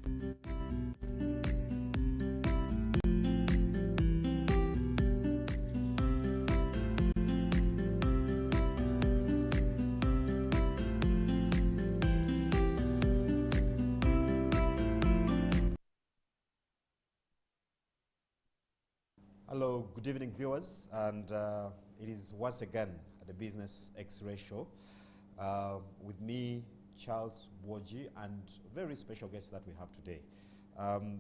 Hello, good evening viewers, and it is once again the Business X-Ray Show with me, Charles Woji, and very special guests that we have today.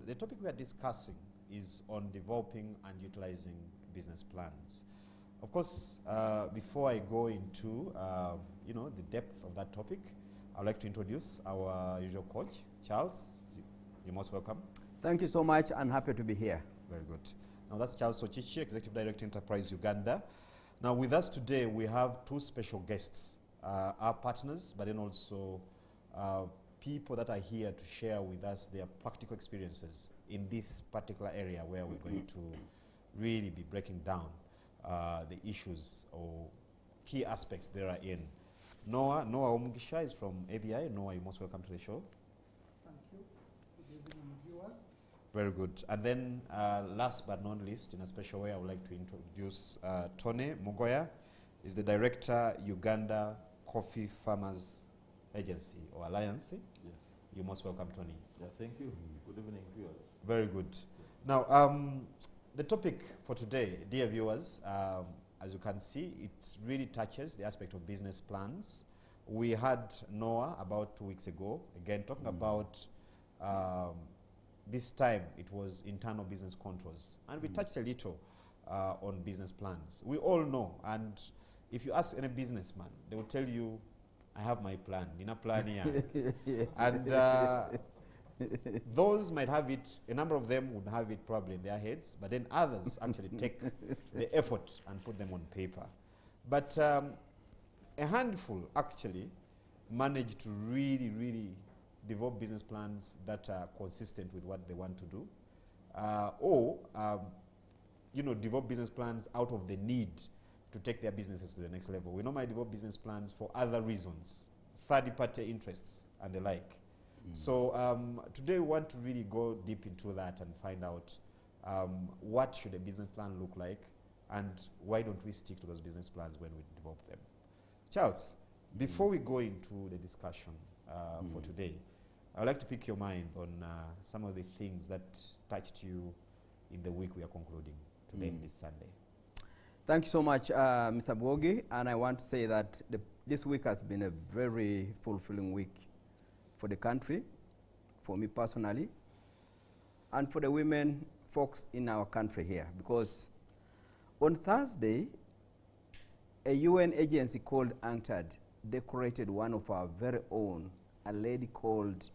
The topic we are discussing is on developing and utilizing business plans. Of course, before I go into the depth of that topic, I'd like to introduce our usual coach, Charles. You're most welcome. Thank you so much, and happy to be here. Very good. Now that's Charles Sochichi, Executive Director, Enterprise Uganda. Now with us today, we have two special guests, our partners, but then also people that are here to share with us their practical experiences in this particular area where we're going to really be breaking down the issues or key aspects there are in. Noah Omugisha is from ABI. Noah, you're most welcome to the show. Thank you. Good evening, viewers. Very good. And then last but not least, in a special way, I would like to introduce Tony Mugoya. Is the Director, Uganda Coffee Farmers Agency or Alliance. Yeah. You're most welcome, Tony. Yeah, thank you. Good evening, viewers. Very good. Yes. Now, the topic for today, dear viewers, as you can see, it really touches the aspect of business plans. We had Noah about 2 weeks ago, again, talking about this time it was internal business controls, and we touched a little on business plans. We all know, and if you ask any businessman, they will tell you, I have my plan, Nina plan here. And those might have it, a number of them would have it probably in their heads, but then others actually take the effort and put them on paper. But a handful actually managed to really develop business plans that are consistent with what they want to do, or develop business plans out of the need to take their businesses to the next level. We normally develop business plans for other reasons, third-party interests and the like. So today we want to really go deep into that and find out what should a business plan look like, and why don't we stick to those business plans when we develop them. Charles, before we go into the discussion for today, I would like to pick your mind on some of the things that touched you in the week we are concluding today, this Sunday. Thank you so much, Mr. Bwogi, and I want to say that this week has been a very fulfilling week for the country, for me personally, and for the women folks in our country here, because on Thursday, a UN agency called UNCTAD decorated one of our very own, a lady called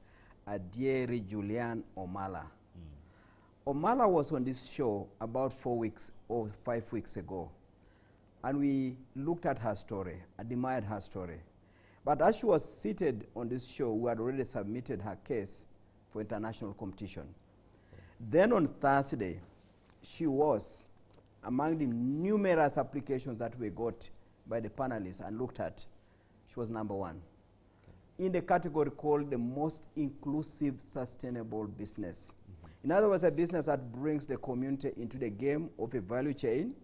Adieri Julian Omala. Omala was on this show about 4 weeks or 5 weeks ago, and we looked at her story, admired her story. But as she was seated on this show, we had already submitted her case for international competition. Then on Thursday, she was among the numerous applications that we got by the panelists and looked at. She was number one in the category called the most inclusive sustainable business. In other words, a business that brings the community into the game of a value chain,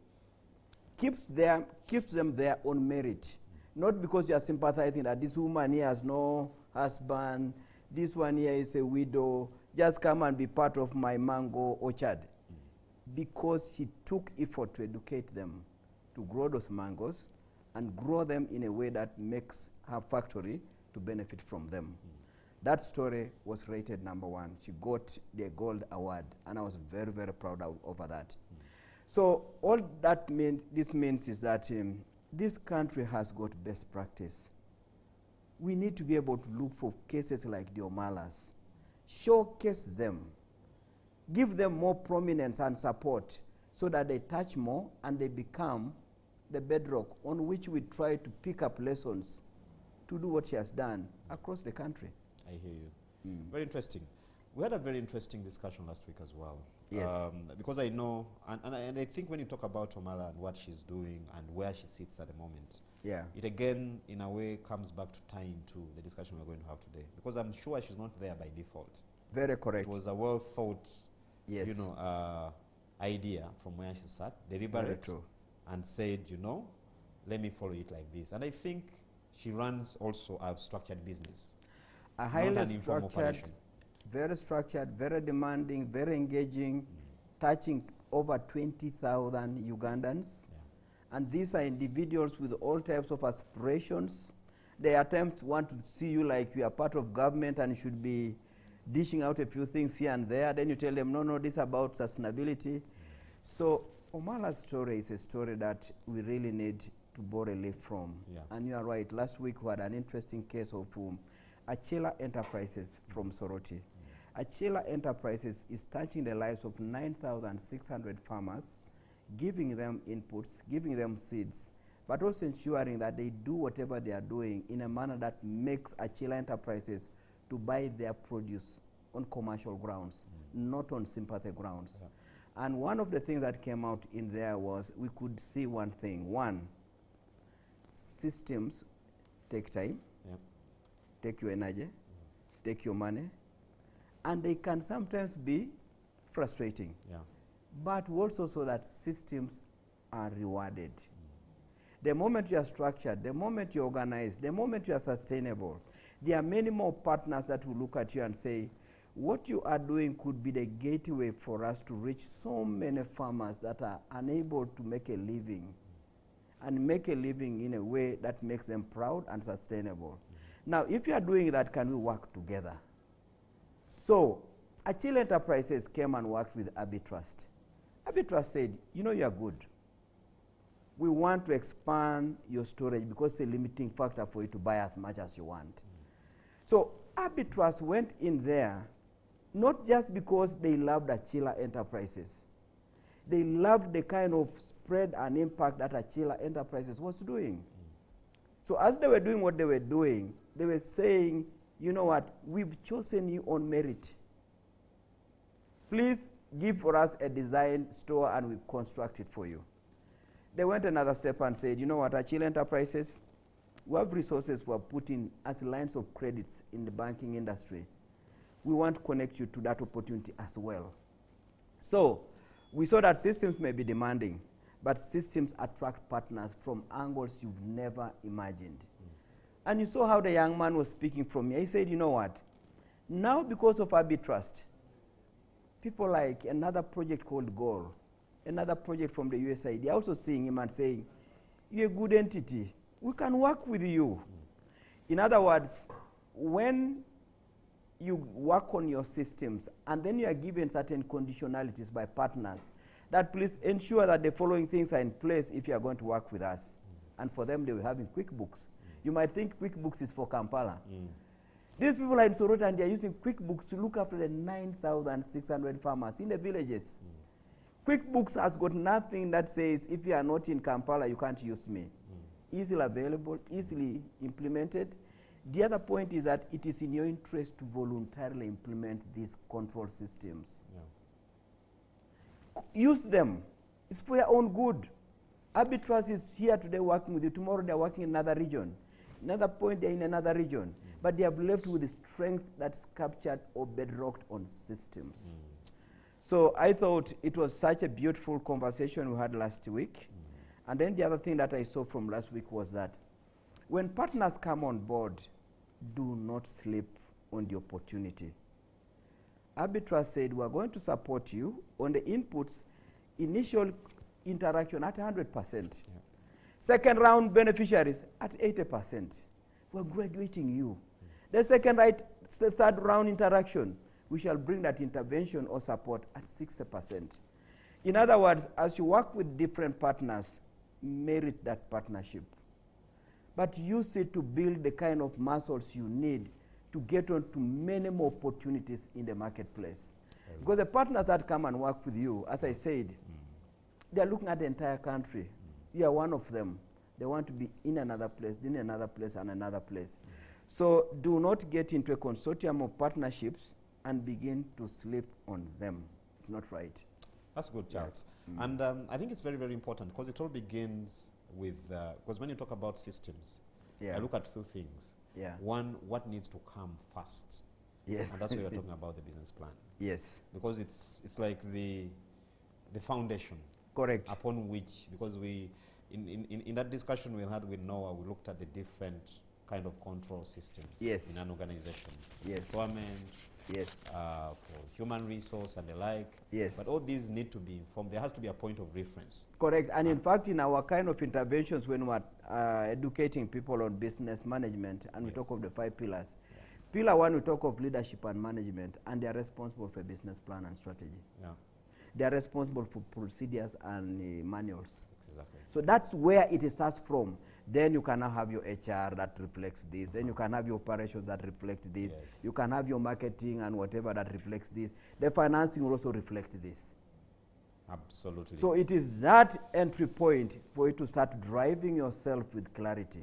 keeps them there on merit, not because you are sympathizing that this woman here has no husband, this one here is a widow, just come and be part of my mango orchard. Because she took effort to educate them, to grow those mangoes, and grow them in a way that makes her factory to benefit from them. That story was rated number one. She got the gold award, and I was very, very proud over that. So all that this means is that this country has got best practice. We need to be able to look for cases like the Omalas, showcase them, give them more prominence and support so that they touch more and they become the bedrock on which we try to pick up lessons to do what she has done across the country. I hear you. Very interesting. We had a very interesting discussion last week as well. Yes. Because I know, and I think when you talk about Omala and what she's doing and where she sits at the moment, yeah, it again, in a way, comes back to tying to the discussion we're going to have today. Because I'm sure she's not there by default. Very correct. It was a well thought, Yes. you know, idea from where she sat, Very deliberate, true. and said, you know, let me follow it like this. And I think she runs also a structured business, A not highly an informal structured, very demanding, very engaging, touching over 20,000 Ugandans. Yeah. And these are individuals with all types of aspirations. They want to see you like you are part of government and you should be dishing out a few things here and there. Then you tell them, no, this is about sustainability. So Omala's story is a story that we really need to borrow a leaf from. Yeah. And you are right. Last week we had an interesting case of Achila Enterprises from Soroti. Achila Enterprises is touching the lives of 9,600 farmers, giving them inputs, giving them seeds, but also ensuring that they do whatever they are doing in a manner that makes Achila Enterprises to buy their produce on commercial grounds, not on sympathy grounds. Yeah. And one of the things that came out in there was we could see one thing. One, systems take time, take your energy, take your money, and they can sometimes be frustrating. Yeah. But we also saw that systems are rewarded. The moment you are structured, the moment you organize, the moment you are sustainable, there are many more partners that will look at you and say, what you are doing could be the gateway for us to reach so many farmers that are unable to make a living, and make a living in a way that makes them proud and sustainable. Now, if you are doing that, can we work together? So, Achille Enterprises came and worked with Abitrust. Abitrust said, you are good. We want to expand your storage because it's a limiting factor for you to buy as much as you want. So, Abitrust went in there, not just because they loved Achille Enterprises. They loved the kind of spread and impact that Achille Enterprises was doing. So as they were doing what they were doing, they were saying, you know what, we've chosen you on merit. Please give for us a design store and we construct it for you. They went another step and said, you know what, Achille Enterprises, we have resources for putting as lines of credits in the banking industry. We want to connect you to that opportunity as well. So we saw that systems may be demanding, but systems attract partners from angles you've never imagined. And you saw how the young man was speaking from here. He said, you know what? Now because of Abitrust, people like another project called Goal, another project from the USAID, they're also seeing him and saying, you're a good entity. We can work with you. In other words, when you work on your systems and then you are given certain conditionalities by partners, that please ensure that the following things are in place if you are going to work with us. And for them, they were having QuickBooks. You might think QuickBooks is for Kampala. These people are in Sorota and they are using QuickBooks to look after the 9,600 farmers in the villages. QuickBooks has got nothing that says, if you are not in Kampala, you can't use me. Easily available, easily implemented. The other point is that it is in your interest to voluntarily implement these control systems. Use them. It's for your own good. Abitrust is here today working with you. Tomorrow they're working in another region. Another point, they're in another region. But they have left with the strength that's captured or bedrocked on systems. So I thought it was such a beautiful conversation we had last week. And then the other thing that I saw from last week was that when partners come on board, do not sleep on the opportunity. Abitrust said, we're going to support you on the inputs, initial interaction at 100%. Second round beneficiaries at 80%. We're graduating you. The third round interaction, we shall bring that intervention or support at 60%. In other words, as you work with different partners, merit that partnership. But use it to build the kind of muscles you need to get on to many more opportunities in the marketplace. Because the partners that come and work with you, as I said, they're looking at the entire country. You are one of them. They want to be in another place, in another place, and another place. So do not get into a consortium of partnerships and begin to sleep on them. It's not right. That's good, Charles. And I think it's very, very important because it all begins with, because when you talk about systems, I look at two things. One, what needs to come first? Yes. And that's why we're talking about the business plan. Yes. Because it's like the foundation Correct. upon which, because we, in that discussion we had with Noah, we looked at the different kind of control systems Yes. in an organization. Yes. Procurement, Yes. for human resource and the like. Yes. But all these need to be informed. There has to be a point of reference. Correct. And in fact, in our kind of interventions, when we're educating people on business management, and we Yes. talk of the 5 pillars, pillar 1, we talk of leadership and management, and they are responsible for business plan and strategy. Yeah, They are responsible for procedures and manuals. exactly. So that's where it starts from. Then you can now have your HR that reflects this. Then you can have your operations that reflect this. Yes. You can have your marketing and whatever that reflects this. The financing will also reflect this. Absolutely. So it is that entry point for you to start driving yourself with clarity.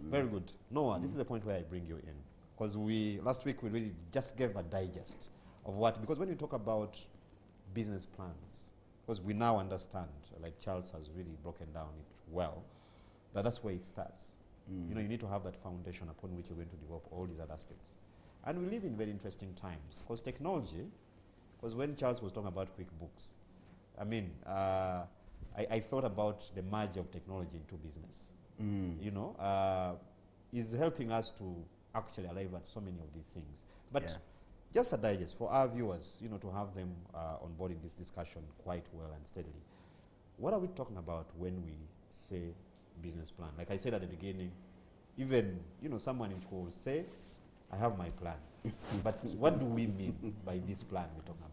Very good. Noah, this is the point where I bring you in. Because last week we really just gave a digest of what, because when you talk about business plans, because we now understand, like Charles has really broken down it well, that's where it starts. You know, you need to have that foundation upon which you're going to develop all these other aspects. And we live in very interesting times, because technology, because when Charles was talking about QuickBooks, I mean, I thought about the merge of technology into business. You know, is helping us to actually arrive at so many of these things. But Yeah. just a digest for our viewers, you know, to have them on board in this discussion quite well and steadily. What are we talking about when we say business plan? Like I said at the beginning, even, you know, someone will say, I have my plan. But what do we mean by this plan we're talking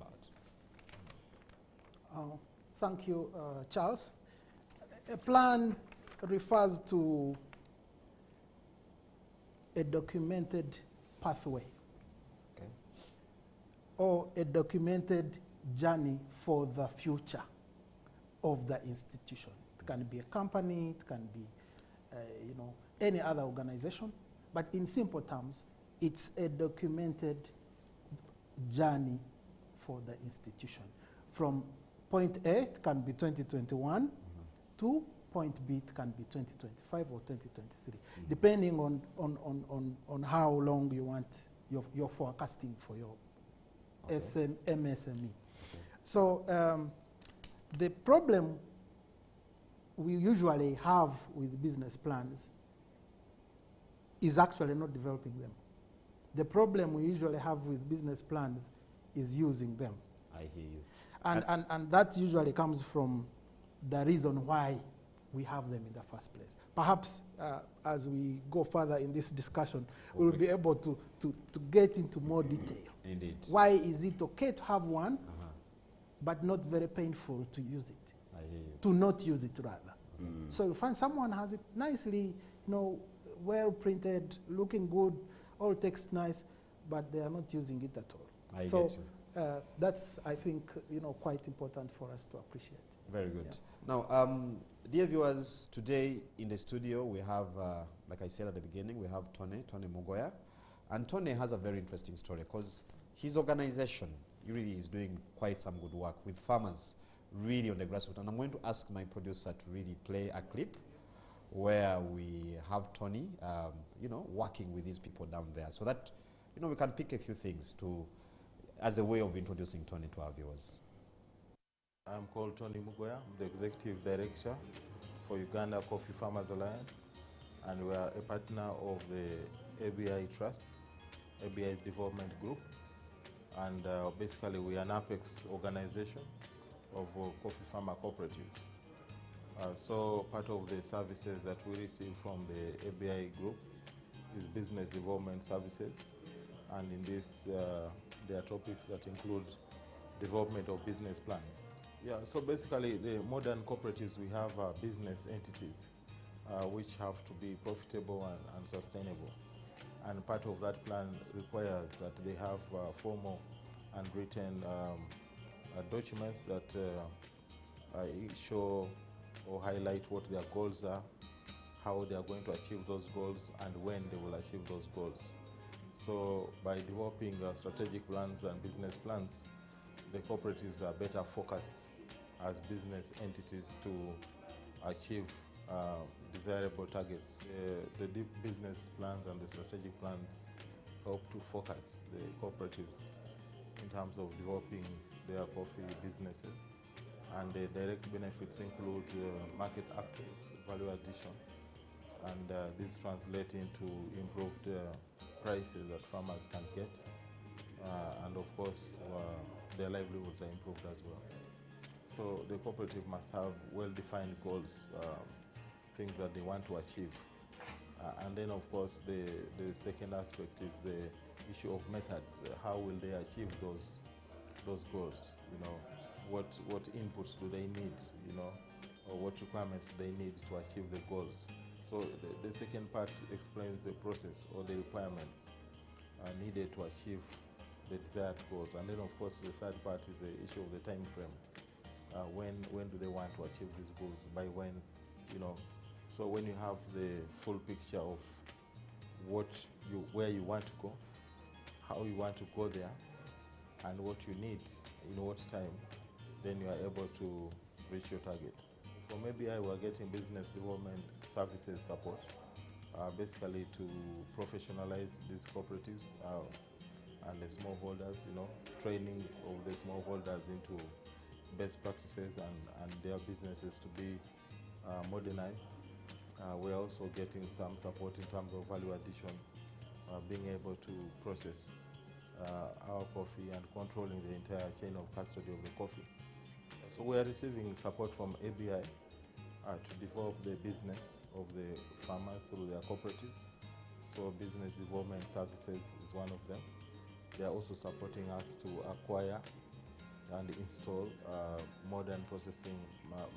about? Thank you, Charles. A plan refers to a documented pathway Okay. or a documented journey for the future of the institution. It can be a company, it can be, you know, any other organization. But in simple terms, it's a documented journey for the institution. From point A, it can be 2021, to point B, it can be 2025 or 2023, depending on how long you want your forecasting for your MSME. So the problem we usually have with business plans is actually not developing them. The problem we usually have with business plans is using them. I hear you. And that usually comes from the reason why we have them in the first place. Perhaps as we go further in this discussion, we'll be able to get into more detail. Indeed. Why is it okay to have one, but not very painful to use it? I hear you. To not use it, rather. So you find someone has it nicely, you know, well printed, looking good, all text nice, but they are not using it at all. I so get you. that's, I think, you know, quite important for us to appreciate. Very good. Yeah. Now, dear viewers, today in the studio we have, like I said at the beginning, we have Tony Mugoya. And Tony has a very interesting story because his organization really is doing quite some good work with farmers really on the grassroots. And I'm going to ask my producer to really play a clip where we have Tony, you know, working with these people down there so that, you know, we can pick a few things as a way of introducing Tony to our viewers. I'm called Tony Mugoya. I'm the Executive Director for Uganda Coffee Farmers Alliance, and we are a partner of the ABI Trust, ABI Development Group, and basically we are an apex organization of coffee farmer cooperatives. So part of the services that we receive from the ABI group is business development services, and in this there are topics that include development of business plans. Yeah, so basically the modern cooperatives, we have business entities which have to be profitable and sustainable. And part of that plan requires that they have formal and written documents that show or highlight what their goals are, how they are going to achieve those goals, and when they will achieve those goals. So by developing strategic plans and business plans, the cooperatives are better focused as business entities to achieve desirable targets. The deep business plans and the strategic plans help to focus the cooperatives in terms of developing their coffee businesses. And the direct benefits include market access, value addition, and this translates into improved prices that farmers can get. And of course, their livelihoods are improved as well. So the cooperative must have well-defined goals, things that they want to achieve. And then, of course, the second aspect is the issue of methods. How will they achieve those goals? You know, what inputs do they need? You know, or what requirements do they need to achieve the goals? So the second part explains the process or the requirements needed to achieve the desired goals. And then, of course, the third part is the issue of the time frame. When do they want to achieve these goals? By when, you know? So when you have the full picture of where you want to go, how you want to go there, and what you need in what time, then you are able to reach your target. So maybe we're getting business development services support, basically to professionalize these cooperatives and the smallholders, you know, training of the smallholders into best practices and their businesses to be modernized. We're also getting some support in terms of value addition, being able to process our coffee and controlling the entire chain of custody of the coffee. So we are receiving support from ABI to develop the business of the farmers through their cooperatives. So business development services is one of them. They are also supporting us to acquire and install modern processing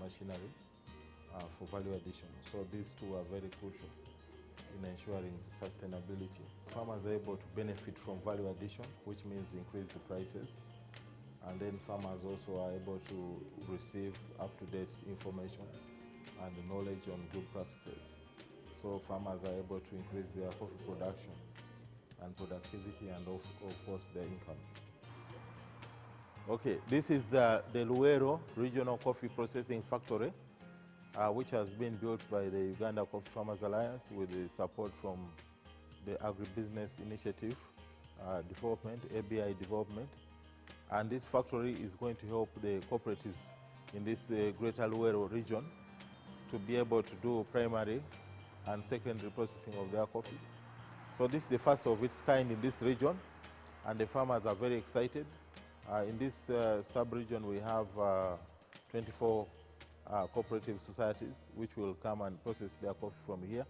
machinery for value addition. So these two are very crucial in ensuring sustainability. Farmers are able to benefit from value addition, which means increase the prices. And then farmers also are able to receive up-to-date information and knowledge on good practices. So farmers are able to increase their coffee production and productivity and of course their incomes. Okay, this is the Luero Regional Coffee Processing Factory, which has been built by the Uganda Coffee Farmers Alliance with the support from the Agribusiness Initiative Development, ABI Development. And this factory is going to help the cooperatives in this greater Luero region to be able to do primary and secondary processing of their coffee. So this is the first of its kind in this region, and the farmers are very excited. In this sub-region, we have 24 cooperative societies which will come and process their coffee from here.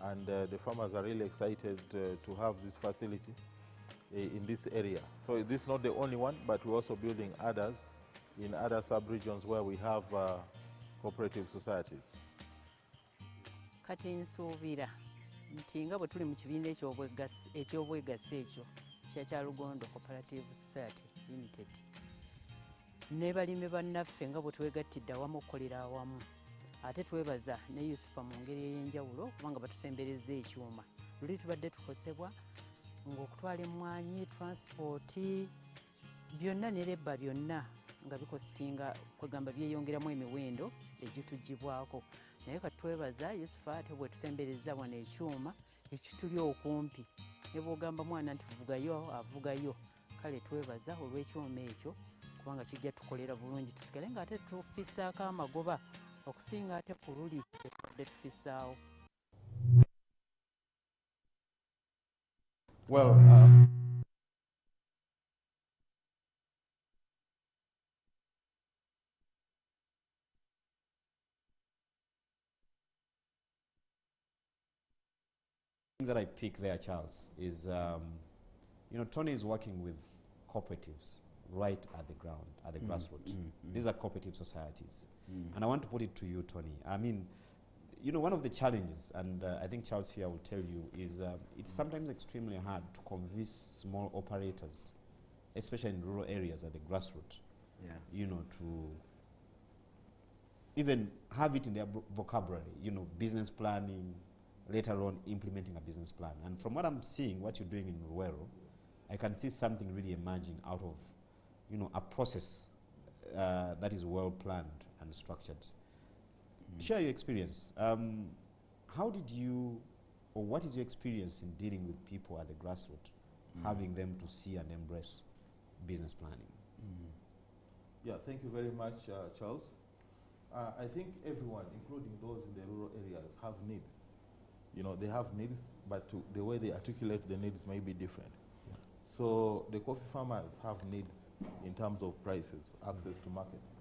And the farmers are really excited to have this facility in this area. So this is not the only one, but we're also building others in other sub-regions where we have cooperative societies. Kati nsuubira nti nga bwe tuli mu kibiina eky'obwegassi ekyo kya Lugondo Cooperative Society Limited ne balimi bannaffe nga bwe twegattidde awamu okukolera awamu, ate twebaza ne Yusufa mu ngeri ey'enjawulo kubanga batusembereza ekyuma luli tubadde tukosebwa ng'okutwala emmwanyi, transporti, byonna ne lebba byonna nga bikositinga kwegamba byeyongeramu emiwendo egitugibwako. Naye kati twebaza Yusufa ate bwe tusembereza wano ekyuma ekituli okumpi ne bw'ogamba mwana nti vugayo avugayo, kale twebaza olw'ekyuma ekyo kubanga kijja tukolera bulungi tusigale nga ate tufissaako amagoba okusinga ate ku luli tetubadde tufissaawo. Well, that I pick there, Charles, is, you know, Tony is working with cooperatives right at the ground, at the grassroots. These are cooperative societies. And I want to put it to you, Tony. I mean, you know, one of the challenges, and I think Charles here will tell you, is it's sometimes extremely hard to convince small operators, especially in rural areas at the grassroots, you know, to even have it in their vocabulary, you know, business planning, later on implementing a business plan. And from what I'm seeing, what you're doing in Luero, I can see something really emerging out of, you know, a process that is well planned and structured. Share your experience. How did you or what is your experience in dealing with people at the grassroots, having them to see and embrace business planning? Yeah, thank you very much, Charles. I think everyone, including those in the rural areas, have needs. You know, they have needs, but the way they articulate the needs may be different. Yeah. So the coffee farmers have needs in terms of prices, access to markets,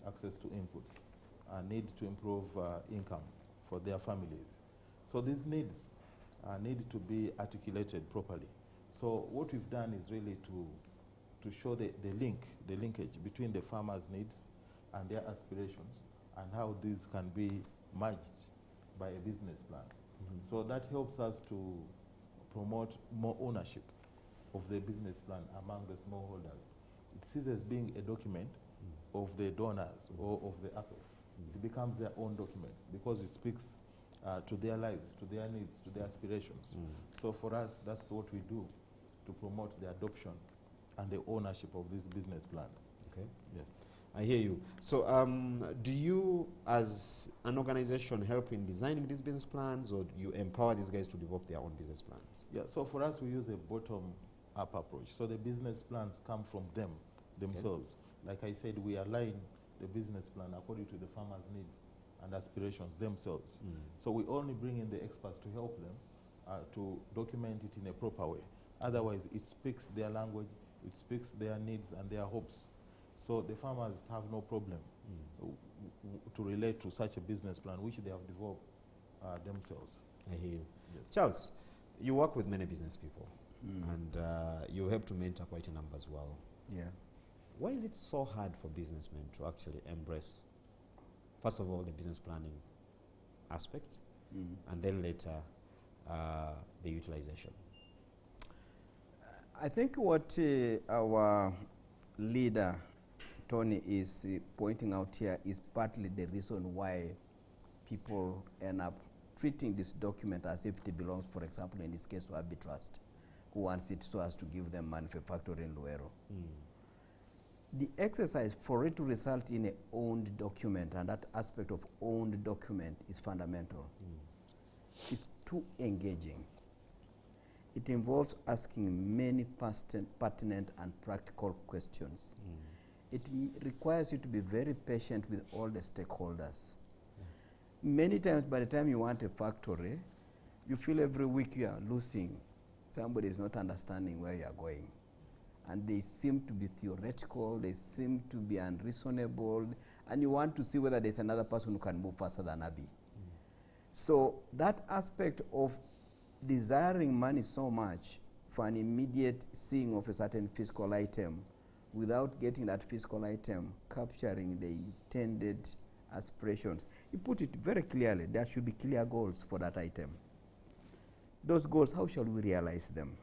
access to inputs, need to improve income for their families. So these needs need to be articulated properly. So what we've done is really to show the linkage between the farmers' needs and their aspirations, and how these can be merged by a business plan. So that helps us to promote more ownership of the business plan among the smallholders. It ceases being a document of the donors or of the actors. It becomes their own document because it speaks to their lives, to their needs, to their aspirations. So for us, that's what we do to promote the adoption and the ownership of these business plans. Okay. Yes. I hear you. So do you, as an organization, help in designing these business plans, or do you empower these guys to develop their own business plans? Yeah, so for us, we use a bottom-up approach. So the business plans come from them, themselves. Okay. Like I said, we align the business plan according to the farmers' needs and aspirations themselves. So we only bring in the experts to help them to document it in a proper way. Otherwise, it speaks their language, it speaks their needs and their hopes. So the farmers have no problem to relate to such a business plan, which they have developed themselves. I hear you. Yes. Charles, you work with many business people, and you help to mentor quite a number as well. Yeah. Why is it so hard for businessmen to actually embrace, first of all, the business planning aspect, and then later the utilization? I think what our leader, Tony, is pointing out here is partly the reason why people end up treating this document as if it belongs, for example, in this case, to Abbey Trust, who wants it so as to give them money for factory in Luero. The exercise for it to result in an owned document, and that aspect of owned document is fundamental. It's too engaging. It involves asking many pertinent and practical questions. It requires you to be very patient with all the stakeholders. Many times, by the time you want a factory, you feel every week you are losing. Somebody is not understanding where you are going. And they seem to be theoretical, they seem to be unreasonable, and you want to see whether there's another person who can move faster than Abby. So that aspect of desiring money so much for an immediate seeing of a certain fiscal item without getting that fiscal item capturing the intended aspirations. You put it very clearly, there should be clear goals for that item. Those goals, how shall we realize them?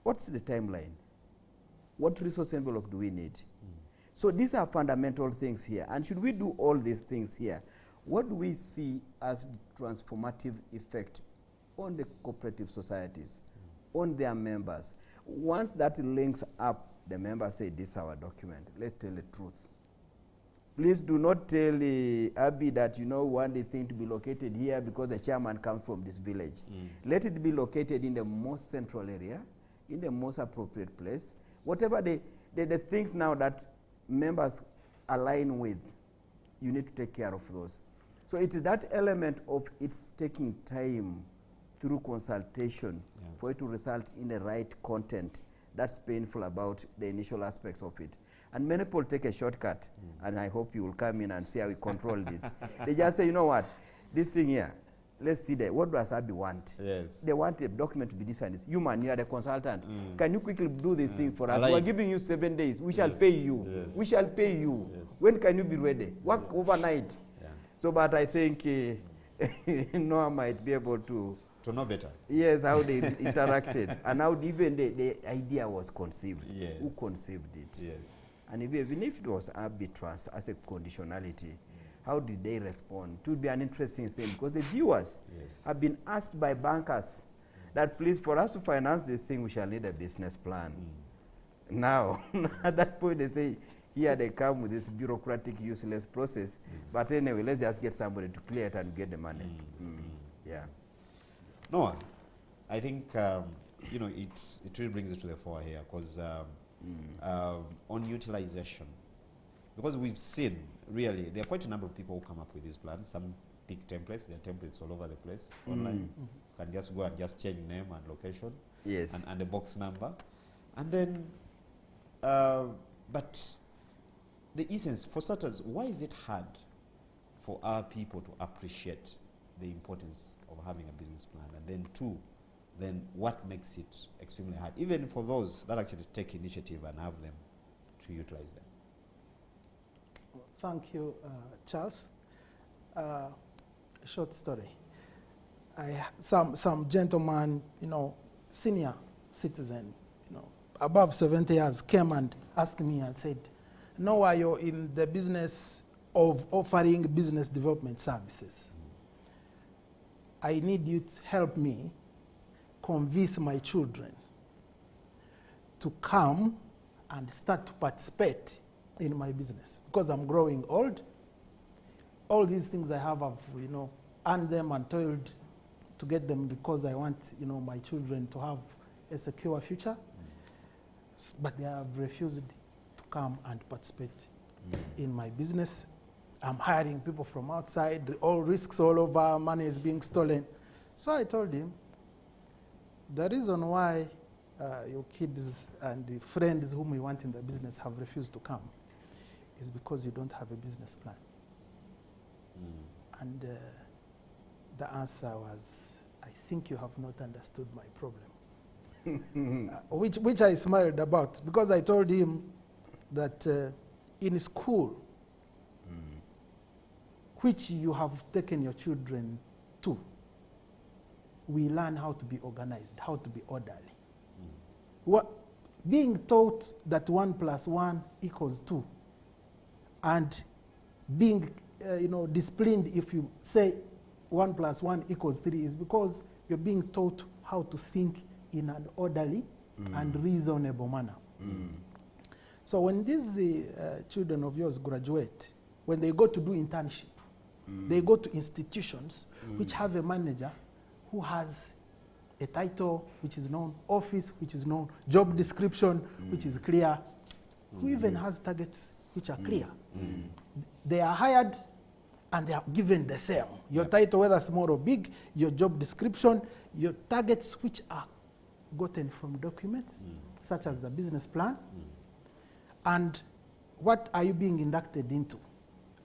What's the timeline? What resource envelope do we need? So these are fundamental things here. And should we do all these things here, what do we see as the transformative effect on the cooperative societies, on their members? Once that links up, the members say, this is our document. Let's tell the truth. Please do not tell Abby that you want the thing to be located here because the chairman comes from this village. Let it be located in the most central area, in the most appropriate place. Whatever the things now that members align with, you need to take care of those. So it is that element of it's taking time through consultation for it to result in the right content that's painful about the initial aspects of it. And many people take a shortcut, and I hope you will come in and see how we controlled it. They just say, you know what, this thing here, let's see that. What does Abby want? Yes. They want a document to be this and this. You man, you are the consultant. Can you quickly do the thing for us? Like, we are giving you 7 days. We shall pay you. Yes. We shall pay you. Yes. When can you be ready? Work overnight. So, but I think Noah might be able to know better. Yes, how they interacted and how even the idea was conceived. Yes. Who conceived it? Yes. And even if it was arbitrage as a conditionality, how did they respond? It would be an interesting thing because the viewers have been asked by bankers that please, for us to finance this thing, we shall need a business plan. Now, at that point, they say, Here they come with this bureaucratic, useless process. But anyway, let's just get somebody to clear it and get the money. Yeah. No, I think you know it really brings it to the fore here because on utilization, because we've seen really there are quite a number of people who come up with these plans. Some pick templates. There are templates all over the place online. You can just go and just change name and location. Yes. And the box number, and then but the essence, for starters, why is it hard for our people to appreciate the importance of having a business plan? And then two, then what makes it extremely hard, even for those that actually take initiative and have them to utilize them? Thank you, Charles. Short story. Some gentleman, you know, senior citizen, you know, above 70 years, came and asked me and said, Noah, you're in the business of offering business development services. I need you to help me convince my children to come and start to participate in my business because I'm growing old. All these things I have, I've, you know, earned them and toiled to get them because I want, you know, my children to have a secure future. But they have refused to come and participate in my business. I'm hiring people from outside, all risks all over, money is being stolen. So I told him, the reason why your kids and the friends whom you want in the business have refused to come is because you don't have a business plan. And the answer was, I think you have not understood my problem. Which I smiled about, because I told him that in school, which you have taken your children to, we learn how to be organized, how to be orderly. Being taught that 1 + 1 = 2, and being you know, disciplined if you say 1 + 1 = 3 is because you're being taught how to think in an orderly and reasonable manner. So when these children of yours graduate, when they go to do internship, they go to institutions which have a manager who has a title which is known, office which is known, job description which is clear, who even has targets which are clear. They are hired and they are given the same. Your title, whether small or big, your job description, your targets which are gotten from documents, such as the business plan. And what are you being inducted into?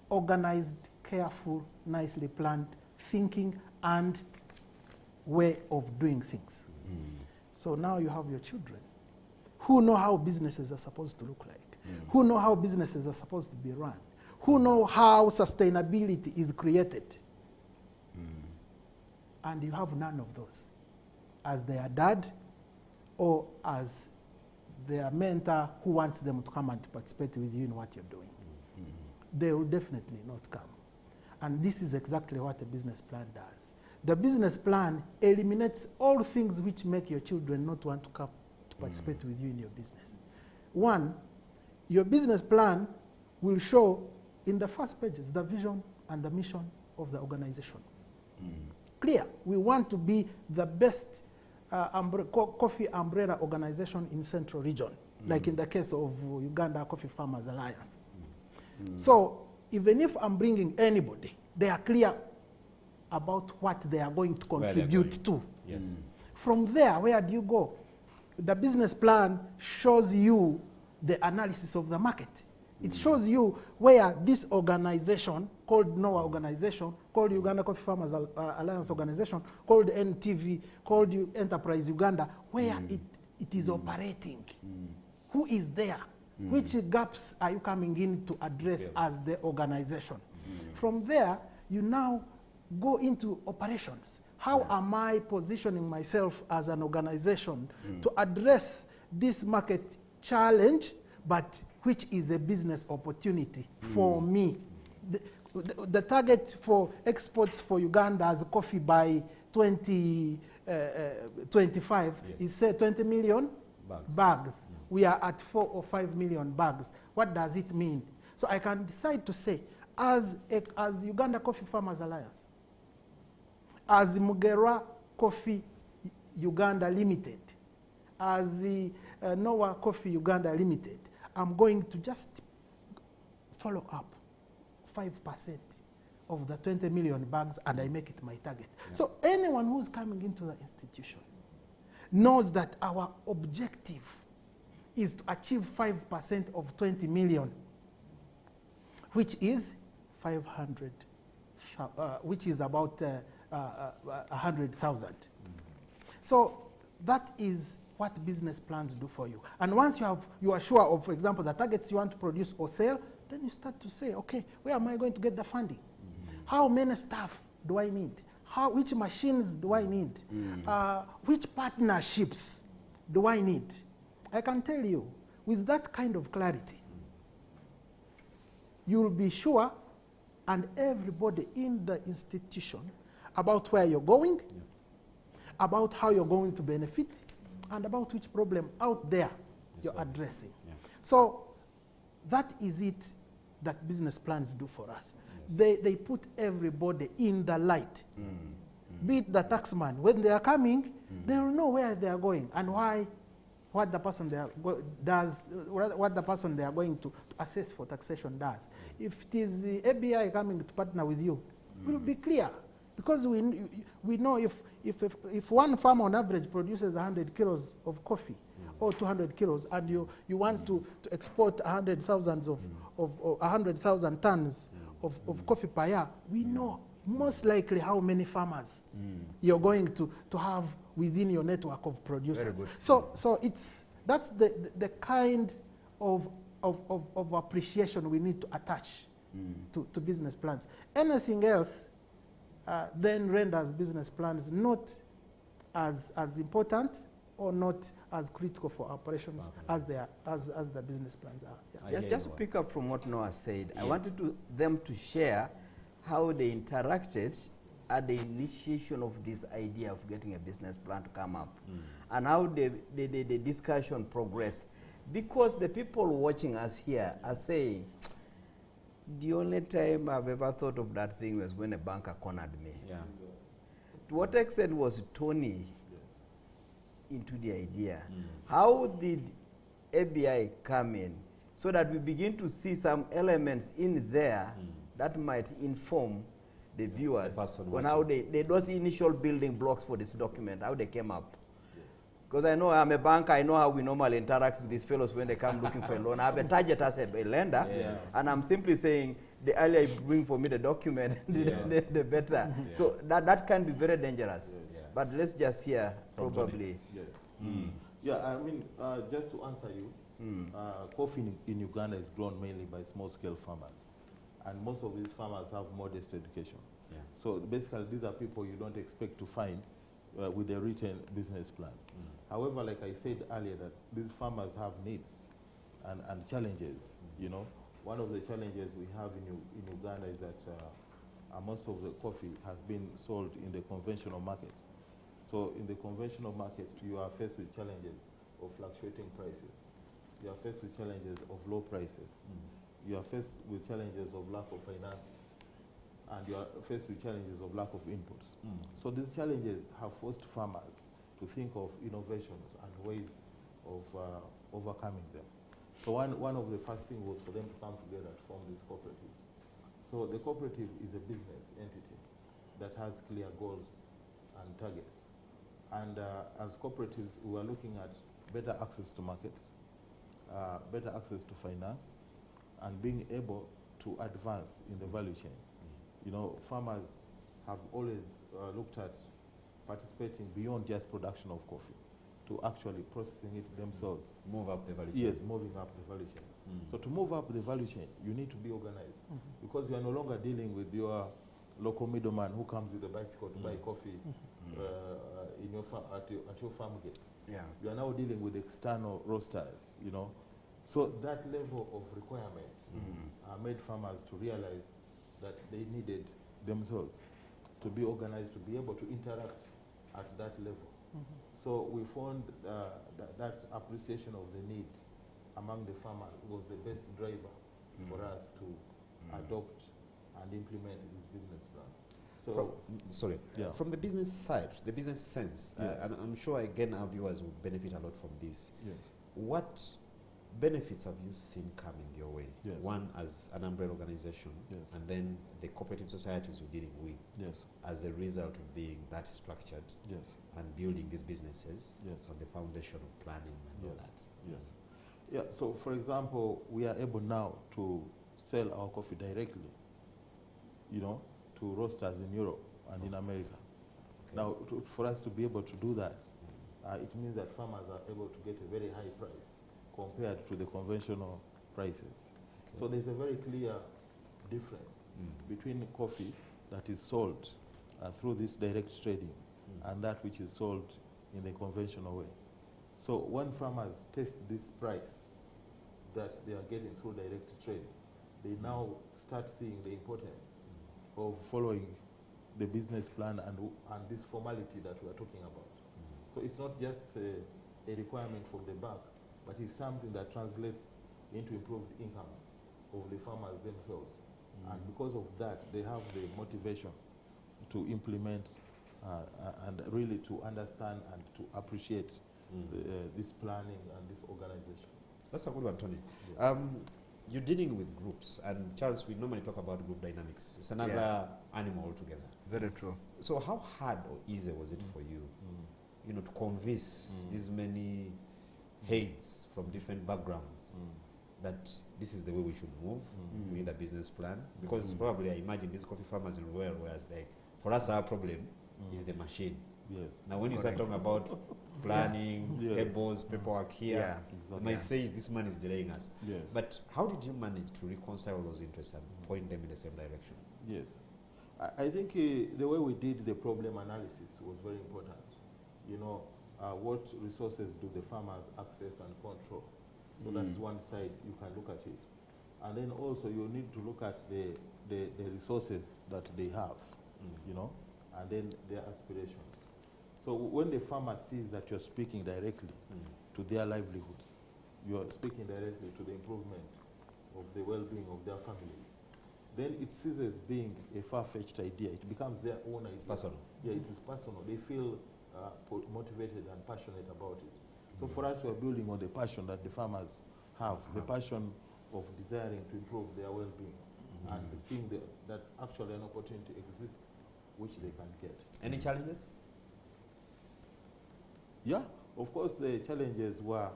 Organized, careful, nicely planned thinking and way of doing things. So now you have your children who know how businesses are supposed to look like, who know how businesses are supposed to be run, who know how sustainability is created. And you have none of those as their dad or as their mentor who wants them to come and participate with you in what you're doing. They will definitely not come. And this is exactly what a business plan does. The business plan eliminates all things which make your children not want to come to participate with you in your business. One, your business plan will show in the first pages the vision and the mission of the organization. Clear, we want to be the best coffee umbrella organization in Central Region, like in the case of Uganda Coffee Farmers Alliance. So even if I'm bringing anybody, they are clear about what they are going to contribute to. Yes. From there, where do you go? The business plan shows you the analysis of the market. It shows you where this organization, called NOAA organization, called Uganda Coffee Farmers Alliance organization, called NTV, called Enterprise Uganda, where it is operating. Who is there? Which gaps are you coming in to address as the organization? From there, you now go into operations. How am I positioning myself as an organization to address this market challenge, but which is a business opportunity for me? The target for exports for Uganda as coffee by 2025 is say 20 million bags. we are at 4 or 5 million bags. What does it mean? So I can decide to say, as Uganda Coffee Farmers Alliance, as Mugerwa Coffee Uganda Limited, as the Noah Coffee Uganda Limited, I'm going to just follow up 5% of the 20 million bags, and I make it my target. Yeah. So anyone who's coming into the institution knows that our objective is to achieve 5% of 20 million, which is 500, which is about 100,000. So that is what business plans do for you. And once you are sure of, for example, the targets you want to produce or sell, then you start to say, okay, where am I going to get the funding? How many staff do I need? Which machines do I need? Which partnerships do I need? I can tell you, with that kind of clarity, you'll be sure, and everybody in the institution, about where you're going, about how you're going to benefit, and about which problem out there you're addressing. So that is it that business plans do for us. They put everybody in the light. Be it the taxman. When they are coming, they will know where they are going and why, what the person they are does, what the person they are going to assess for taxation does. If it is the ABI coming to partner with you, it will be clear. Because we know if one farm on average produces 100 kilos of coffee or 200 kilos, and you want to export 100,000 tons of coffee per year, we know most likely how many farmers you're going to have within your network of producers. So that's the kind of appreciation we need to attach to business plans. Anything else then renders business plans not as important or not as critical for operations as the business plans are. Just to pick up from what Noah said, I wanted them to share how they interacted at the initiation of this idea of getting a business plan to come up, and how the discussion progressed. Because the people watching us here are saying, the only time I've ever thought of that thing was when a banker cornered me. To what extent was Tony into the idea? How did ABI come in so that we begin to see some elements in there that might inform the viewers on how those initial building blocks for this document, how they came up? Because I know I'm a banker, I know how we normally interact with these fellows when they come looking for a loan. I have a target as a lender, and I'm simply saying, the earlier you bring for me the document, the better. So that can be very dangerous. But let's just hear probably. Yeah, I mean, just to answer you, coffee in Uganda is grown mainly by small-scale farmers. And most of these farmers have modest education. So basically, these are people you don't expect to find with a written business plan. However, like I said earlier, that these farmers have needs and challenges. You know, one of the challenges we have in Uganda is that most of the coffee has been sold in the conventional market. So in the conventional market, you are faced with challenges of fluctuating prices. You are faced with challenges of low prices. You are faced with challenges of lack of finance, and you are faced with challenges of lack of inputs. So these challenges have forced farmers to think of innovations and ways of overcoming them. So one of the first things was for them to come together to form these cooperatives. So the cooperative is a business entity that has clear goals and targets. And as cooperatives, we are looking at better access to markets, better access to finance, and being able to advance in the value chain. You know, farmers have always looked at participating beyond just production of coffee to actually processing it themselves. Move up the value chain. Yes, moving up the value chain. So to move up the value chain, you need to be organized because you are no longer dealing with your local middleman who comes with a bicycle to buy coffee in your at your farm gate. You are now dealing with external roasters, you know. So that level of requirement made farmers to realize that they needed themselves to be organized, to be able to interact at that level. So we found that appreciation of the need among the farmers was the best driver for us to adopt and implement this business plan. So, from the business side, the business sense, and I'm sure again our viewers will benefit a lot from this. Yes. What benefits have you seen coming your way? Yes. One as an umbrella organization, Yes. and then the cooperative societies you're dealing with Yes. as a result of being that structured Yes. and building these businesses Yes. on the foundation of planning and all Yes. that. Yes. Yeah, so for example, we are able now to sell our coffee directly, you know, to roasters in Europe and in America. Okay. Now, for us to be able to do that, it means that farmers are able to get a very high price compared to the conventional prices. Okay. So there's a very clear difference between coffee that is sold through this direct trading and that which is sold in the conventional way. So when farmers test this price that they are getting through direct trade, they now start seeing the importance of following the business plan and this formality that we are talking about. So it's not just a requirement from the bank, but it's something that translates into improved incomes of the farmers themselves. And because of that, they have the motivation to implement and really to understand and to appreciate this planning and this organization. That's a good one, Tony. Yes. You're dealing with groups, and Charles, we normally talk about group dynamics. It's another animal altogether. Very true. So how hard or easy was it for you, you know, to convince these many heads from different backgrounds that this is the way we should move? We need a business plan, because probably I imagine these coffee farmers in Luero, whereas like for us our problem is the machine. Yes. Now when you start talking about planning, tables, paperwork here, you might say this man is delaying us. Yes. But how did you manage to reconcile those interests and point them in the same direction? Yes. I think the way we did the problem analysis was very important. You know, what resources do the farmers access and control? So that's one side you can look at it. And then also you need to look at the resources that they have, you know, and then their aspirations. So when the farmer sees that you're speaking directly to their livelihoods, you're speaking directly to the improvement of the well-being of their families, then it ceases being a far-fetched idea. It becomes their own idea. It's personal. Yeah, it is personal. They feel motivated and passionate about it. So for us, we're building on the passion that the farmers have, the passion of desiring to improve their well-being and seeing that actually an opportunity exists which they can get. Any challenges? Yeah, of course the challenges were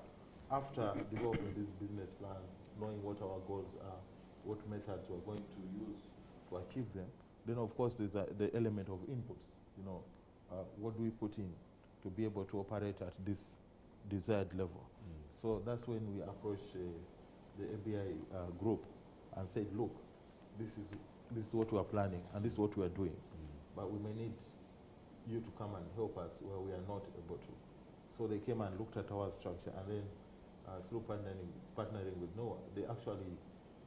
after developing these business plans, knowing what our goals are, what methods we're going to use to achieve them. Then of course there's the element of inputs, you know, what do we put in to be able to operate at this desired level. So that's when we approached the ABI group and said, look, this is what we are planning and this is what we are doing, but we may need you to come and help us where we are not able to. So they came and looked at our structure, and then through partnering with NOAA, they actually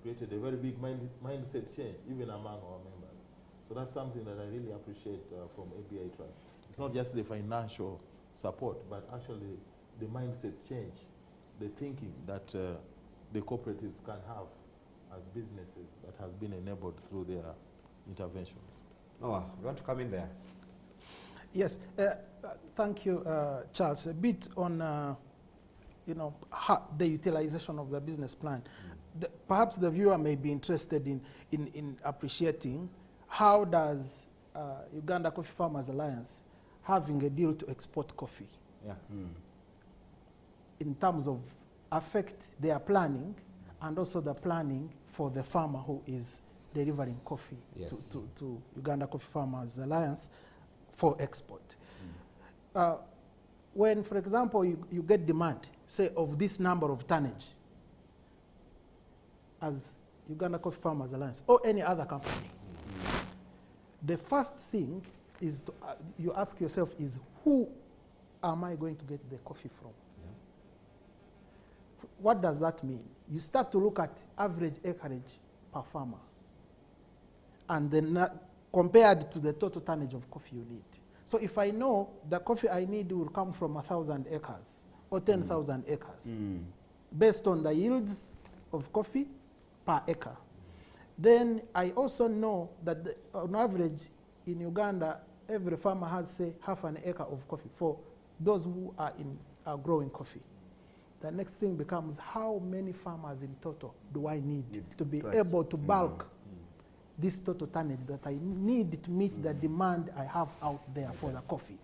created a very big mindset change, even among our members. So that's something that I really appreciate from ABI Trust. It's not just the financial support, but actually the mindset change, the thinking that the cooperatives can have as businesses that has been enabled through their interventions. Noah, you want to come in there? Yes, thank you, Charles. A bit on, you know, the utilization of the business plan. Perhaps the viewer may be interested in appreciating how does Uganda Coffee Farmers Alliance having a deal to export coffee in terms of affect their planning and also the planning for the farmer who is delivering coffee to Uganda Coffee Farmers Alliance for export. When, for example, you get demand, say, of this number of tonnage as Uganda Coffee Farmers Alliance or any other company, the first thing is to, you ask yourself is, who am I going to get the coffee from? What does that mean? You start to look at average acreage per farmer and then compared to the total tonnage of coffee you need. So if I know the coffee I need will come from 1,000 acres or 10,000 acres, based on the yields of coffee per acre, then I also know that on average in Uganda, every farmer has, say, half an acre of coffee for those who are growing coffee. The next thing becomes, how many farmers in total do I need to be able to bulk this total tonnage that I need to meet the demand I have out there for the coffee?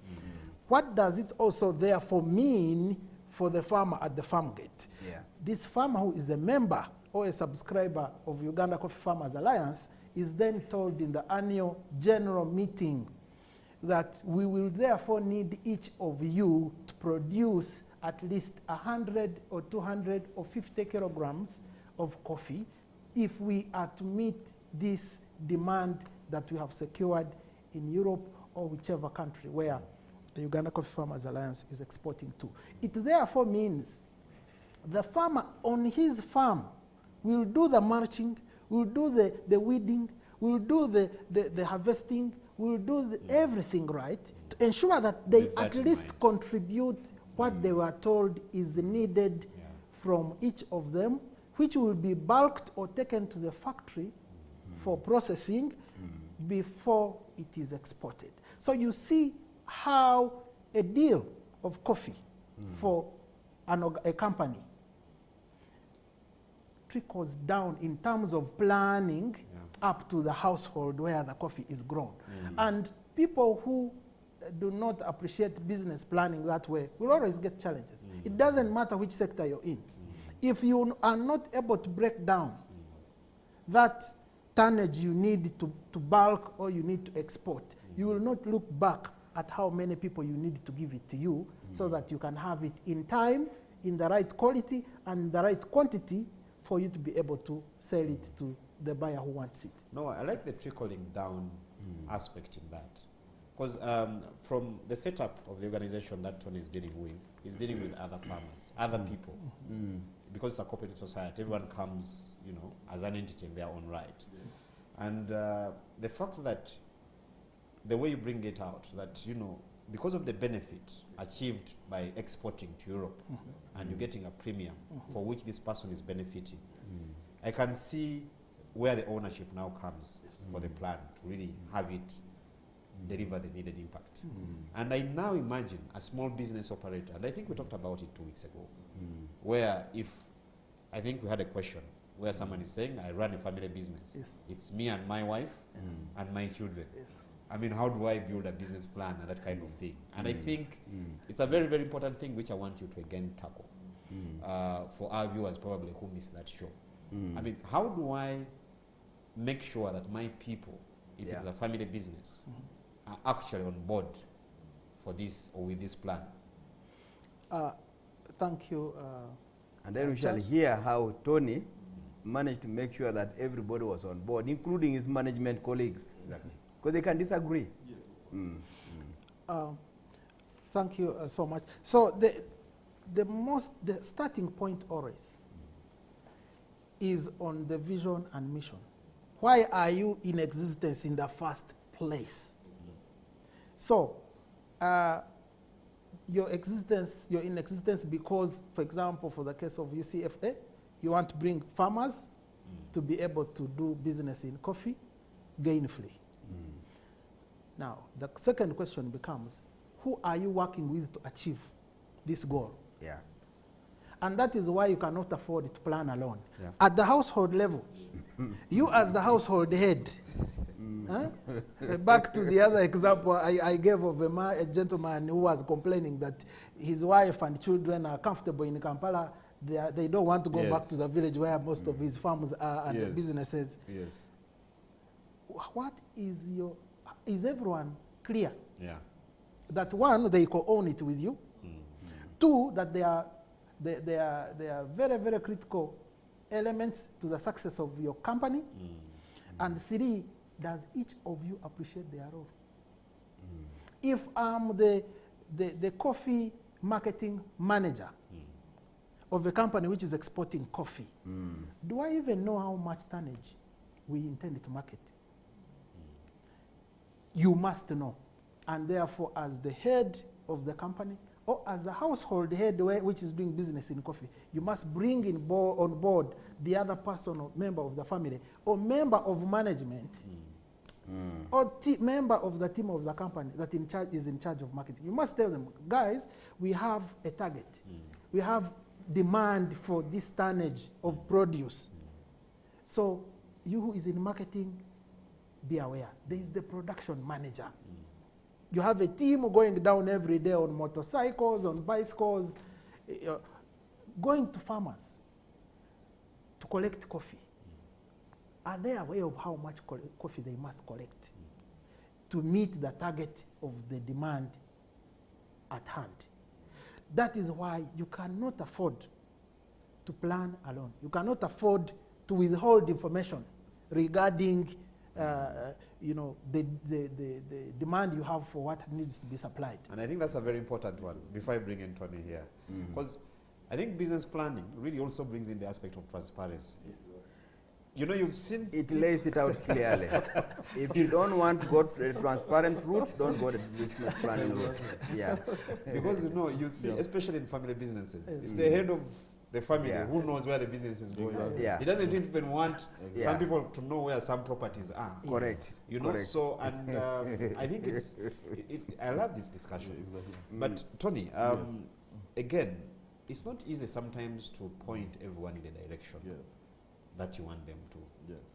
What does it also therefore mean for the farmer at the farm gate? Yeah. This farmer who is a member or a subscriber of Uganda Coffee Farmers Alliance is then told in the annual general meeting that we will therefore need each of you to produce at least 100 or 200 or 50 kilograms of coffee if we are to meet this demand that we have secured in Europe or whichever country where the Uganda Coffee Farmers Alliance is exporting to. It therefore means the farmer on his farm will do the mulching, will do the weeding, will do the harvesting, will do everything right to ensure that they at least contribute what they were told is needed from each of them, which will be bulked or taken to the factory for processing before it is exported. So you see how a deal of coffee for a company trickles down in terms of planning up to the household where the coffee is grown. And people who do not appreciate business planning that way will always get challenges. It doesn't matter which sector you're in. If you are not able to break down that tonnage you need to bulk or you need to export, you will not look back at how many people you need to give it to you so that you can have it in time, in the right quality, and the right quantity for you to be able to sell it to the buyer who wants it. No, I like the trickling down aspect in that. Because from the setup of the organization that Tony is dealing with other farmers, other people. Because it's a cooperative society, everyone comes, as an entity in their own right. And the fact that the way you bring it out, that, because of the benefit achieved by exporting to Europe, and you're getting a premium for which this person is benefiting, I can see where the ownership now comes for the plan to really have it deliver the needed impact. And I now imagine a small business operator, and I think we talked about it 2 weeks ago, where I think we had a question where someone is saying, I run a family business. Yes. It's me and my wife and my children. Yes. I mean, how do I build a business plan and that kind of thing? And I think it's a very, very important thing which I want you to again tackle for our viewers probably who missed that show. I mean, how do I make sure that my people, if it's a family business, are actually on board for this or with this plan? Thank you. And then we shall hear how Tony managed to make sure that everybody was on board, including his management colleagues. Exactly. Because they can disagree. Thank you so much. So the starting point always is on the vision and mission. Why are you in existence in the first place? So you're in existence because, for example, for the case of UCFA, you want to bring farmers to be able to do business in coffee gainfully. Now, the second question becomes, who are you working with to achieve this goal? Yeah. And that is why you cannot afford to plan alone. Yeah. At the household level, you as the household head, back to the other example I gave of a gentleman who was complaining that his wife and children are comfortable in Kampala. They don't want to go back to the village where most of his farms are and the businesses. Yes. What is everyone clear? Yeah. That one, they co-own it with you. Two, that they are very, very critical elements to the success of your company. And three, does each of you appreciate their role? If I'm the coffee marketing manager of a company which is exporting coffee, do I even know how much tonnage we intend to market? You must know. and therefore as the head of the company or as the household head which is doing business in coffee, you must bring on board the other person or member of the family or member of management or member of the team of the company that is in charge of marketing. You must tell them, guys, we have a target. We have demand for this tonnage of produce. So you who is in marketing, be aware. There is the production manager. You have a team going down every day on motorcycles, on bicycles, going to farmers to collect coffee. Are they aware of how much coffee they must collect to meet the target of the demand at hand? That is why you cannot afford to plan alone. You cannot afford to withhold information regarding the demand you have for what needs to be supplied. And I think that's a very important one, before I bring in Tony here. Because I think business planning really also brings in the aspect of transparency. Yes. You know, you've seen... It lays it out clearly. If you don't want to go to a transparent route, don't go to the business planning route. Yeah. Because, you know, you see, especially in family businesses, it's the head of the family who knows where the business is going. Yeah. He doesn't even want some people to know where some properties are. Correct. You know, Correct. so, and I think I love this discussion. But Tony, again, it's not easy sometimes to point everyone in the direction that you want them to.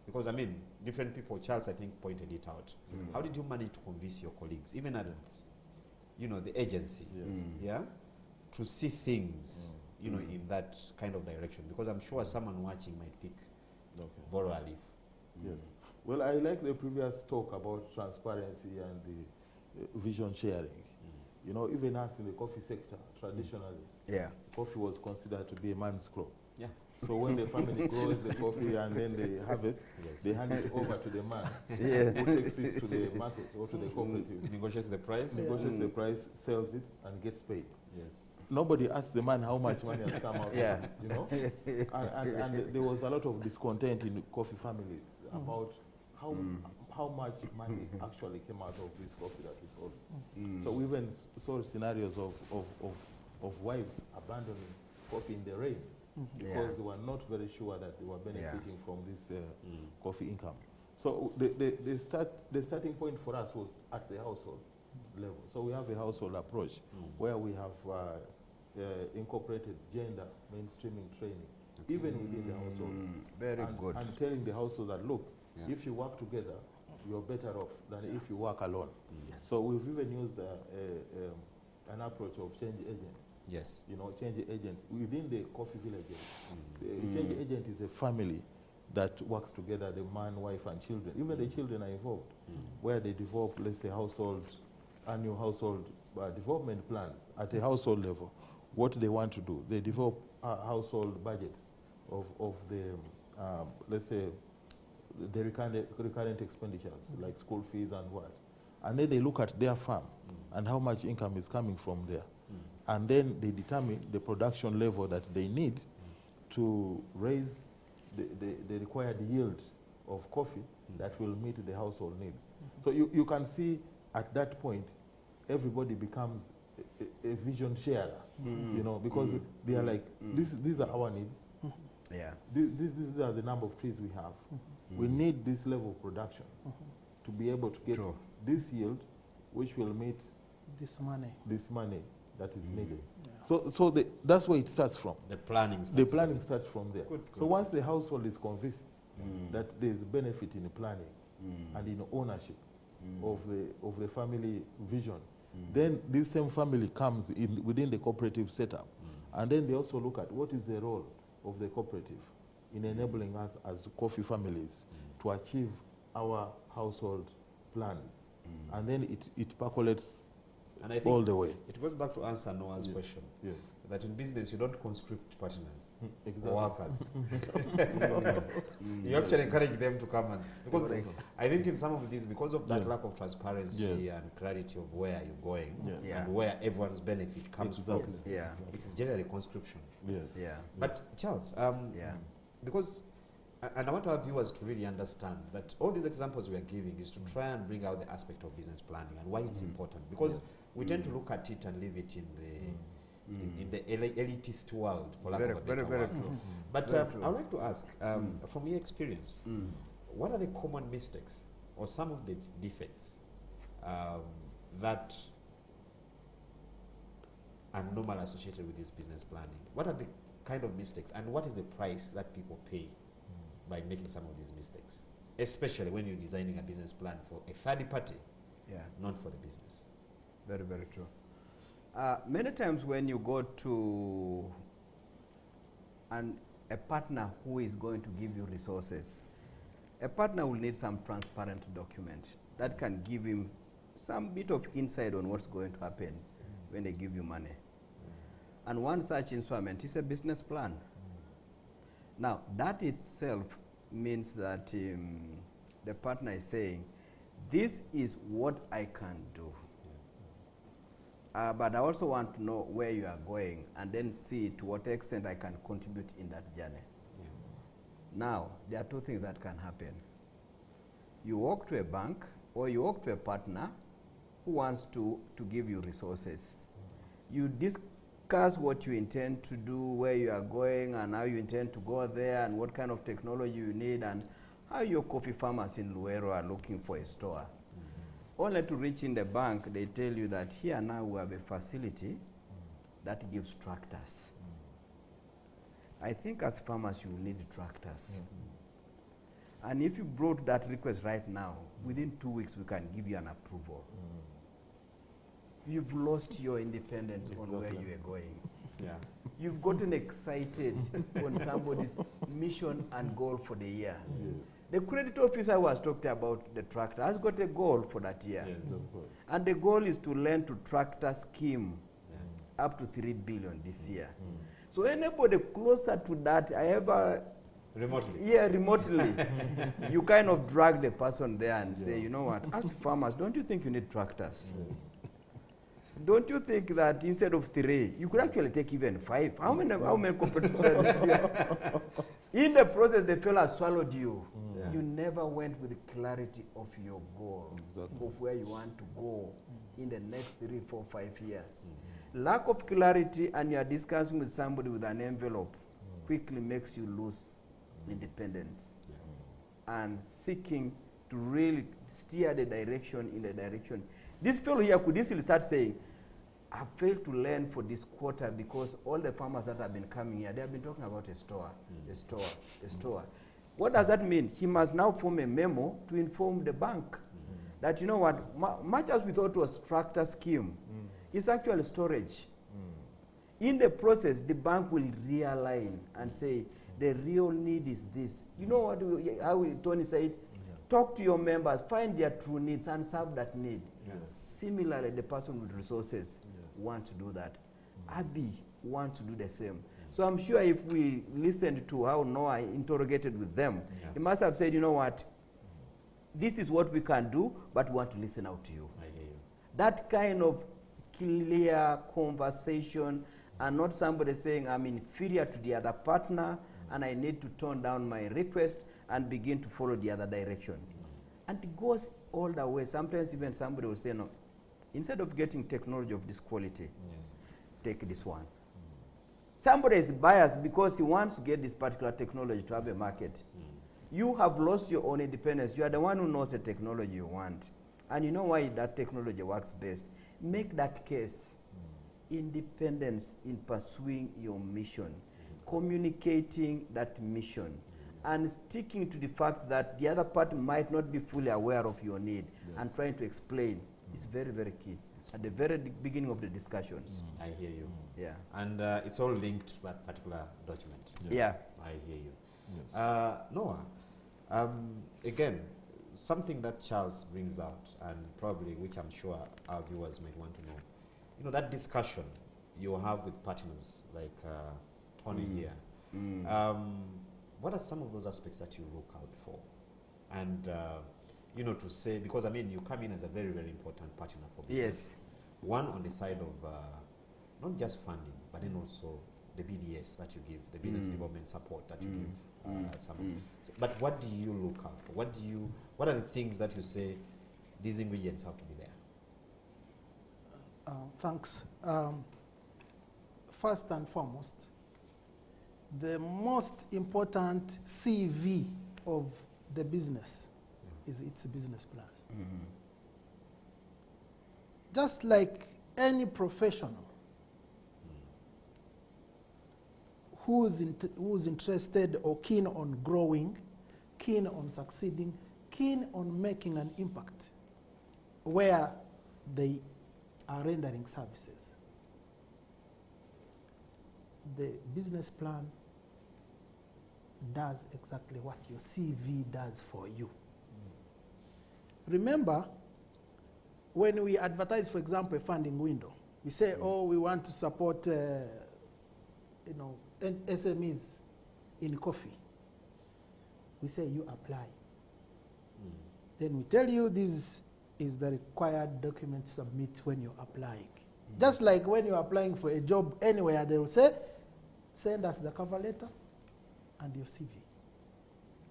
Because, I mean, different people, Charles, I think, pointed it out. How did you manage to convince your colleagues, even at, you know, the agency, to see things, you know, in that kind of direction? Because I'm sure someone watching might pick, borrow a leaf. Yes. Well, I like the previous talk about transparency and the vision sharing. You know, even us in the coffee sector, traditionally, coffee was considered to be a man's crop. Yeah. So when the family grows the coffee and then they harvest, they hand it over to the man who takes it to the market or to the cooperative. Negotiates the price. Negotiates the price, sells it, and gets paid. Yes. Nobody asks the man how much money has come out of it, you know? And there was a lot of discontent in coffee families about how much money actually came out of this coffee that we sold. So we even saw scenarios of wives abandoning coffee in the rain because they were not very sure that they were benefiting from this coffee income. So the starting point for us was at the household level. So we have a household approach where we have incorporated gender mainstreaming training, even within the household. Very good. And telling the household that, look, if you work together, you're better off than if you work alone. So we've even used an approach of change agents. Yes. You know, change agents within the coffee villages. The change agent is a family that works together, the man, wife, and children. Even the children are involved, where they develop, let's say, annual household development plans at a household level. What they want to do, they develop household budgets of the, let's say, the recurrent expenditures, like school fees and what. And then they look at their farm and how much income is coming from there. And then they determine the production level that they need to raise the required yield of coffee that will meet the household needs. So you can see at that point, everybody becomes a vision sharer, you know, because they are like, these are our needs. These are the number of trees we have. We need this level of production to be able to get this yield, which will meet this money that is needed. So that's where it starts from. The planning starts from there. So once the household is convinced that there is benefit in planning and in ownership of the family vision, then this same family comes within the cooperative setup. And then they also look at what is the role of the cooperative in enabling us as coffee families to achieve our household plans. And then it percolates all the way. It goes back to answer Noah's question. Yes. That in business you don't conscript partners Exactly. or workers. You actually encourage them to come because I think in some of these, because of that lack of transparency and clarity of where you're going and where everyone's benefit comes from, it's generally conscription. Yes. But Charles, because And I want our viewers to really understand that all these examples we are giving is to try and bring out the aspect of business planning and why it's important. Because we tend to look at it and leave it in the elitist world, for lack of a better word. But I would like to ask, from your experience, what are the common mistakes or some of the defects that are normally associated with this business planning? What are the kind of mistakes, and what is the price that people pay by making some of these mistakes, especially when you're designing a business plan for a third party, not for the business? Very, very true. Many times when you go to a partner who is going to give you resources, a partner will need some transparent document that can give him some bit of insight on what's going to happen when they give you money. And one such instrument is a business plan. Now, that itself means that the partner is saying, this is what I can do. But I also want to know where you are going and then see to what extent I can contribute in that journey. Now, there are two things that can happen. You walk to a bank or you walk to a partner who wants to give you resources. You discuss what you intend to do, where you are going and how you intend to go there and what kind of technology you need and how your coffee farmers in Luero are looking for a store. Only to reach in the bank, they tell you that here now we have a facility that gives tractors. I think as farmers you will need tractors. And if you brought that request right now, within 2 weeks we can give you an approval. You've lost your independence on where you are going. You've gotten excited on somebody's mission and goal for the year. The credit officer was talking about the tractor has got a goal for that year. And the goal is to lend to tractor scheme up to 3 billion this year. So anybody closer to that, I have a remotely. Remotely. You kind of drag the person there and say, you know what, as farmers, don't you think you need tractors? Don't you think that instead of 3, you could actually take even 5? How many competitors? In the process, the fella swallowed you. You never went with the clarity of your goal, of where you want to go in the next 3, 4, 5 years. Lack of clarity and you are discussing with somebody with an envelope quickly makes you lose independence and seeking to really steer the direction in the direction. This fellow here could easily start saying, I failed to learn for this quarter because all the farmers that have been coming here, they have been talking about a store, a store, a store. What does that mean? He must now form a memo to inform the bank that, you know what, much as we thought it was tractor scheme, it's actually storage. In the process, the bank will realign and say, the real need is this. You know what, how Tony said? Talk to your members, find their true needs and serve that need. Similarly, the person with resources wants to do that. Abi wants to do the same. So I'm sure if we listened to how Noah interrogated with them, he must have said, you know what, this is what we can do, but we want to listen out to you. I hear you. That kind of clear conversation and not somebody saying I'm inferior to the other partner and I need to tone down my request and begin to follow the other direction. And it goes all the way. Sometimes even somebody will say, no, instead of getting technology of this quality, take this one. Somebody is biased because he wants to get this particular technology to have a market. You have lost your own independence. You are the one who knows the technology you want. And you know why that technology works best. Make that case. Independence in pursuing your mission. Communicating that mission. And sticking to the fact that the other party might not be fully aware of your need and trying to explain is very, very key at the very beginning of the discussions. I hear you. Yeah. And it's all linked to that particular document. Yeah. I hear you. Noah, again, something that Charles brings out and probably which I'm sure our viewers might want to know, you know, that discussion you have with partners like Tony here. What are some of those aspects that you look out for? And, you know, to say, because I mean, you come in as a very, very important partner for business. Yes. One on the side of not just funding, but then also the BDS that you give, the business development support that you give. But what do you look out for? What are the things that you say these ingredients have to be there? Thanks. First and foremost, the most important CV of the business is its business plan. Just like any professional who's interested or keen on growing, keen on succeeding, keen on making an impact where they are rendering services. The business plan does exactly what your CV does for you. Remember, when we advertise, for example, a funding window, we say, oh, we want to support SMEs in coffee. We say you apply. Then we tell you this is the required document to submit when you're applying. Just like when you're applying for a job anywhere, they will say, send us the cover letter and your CV.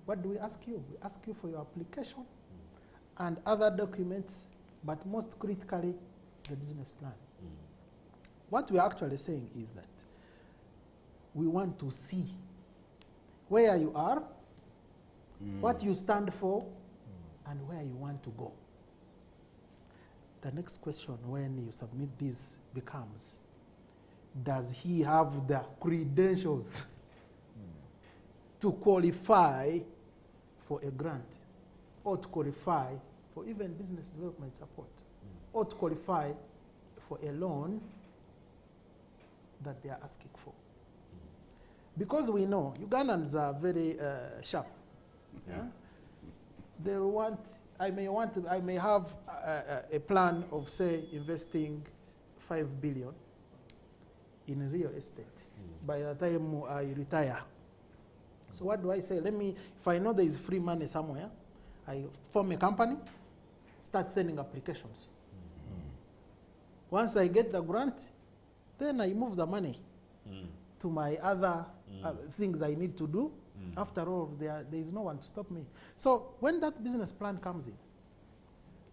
What do we ask you? We ask you for your application and other documents, but most critically, the business plan. What we're actually saying is that we want to see where you are, what you stand for, and where you want to go. The next question when you submit this becomes, does he have the credentials to qualify for a grant, or to qualify for even business development support, or to qualify for a loan that they are asking for? Because we know Ugandans are very sharp. They want, I may have a plan of, say, investing 5 billion in real estate by the time I retire. So what do I say? If I know there is free money somewhere, I form a company, start sending applications. Once I get the grant, then I move the money to my other things I need to do. After all, there is no one to stop me. So when that business plan comes in,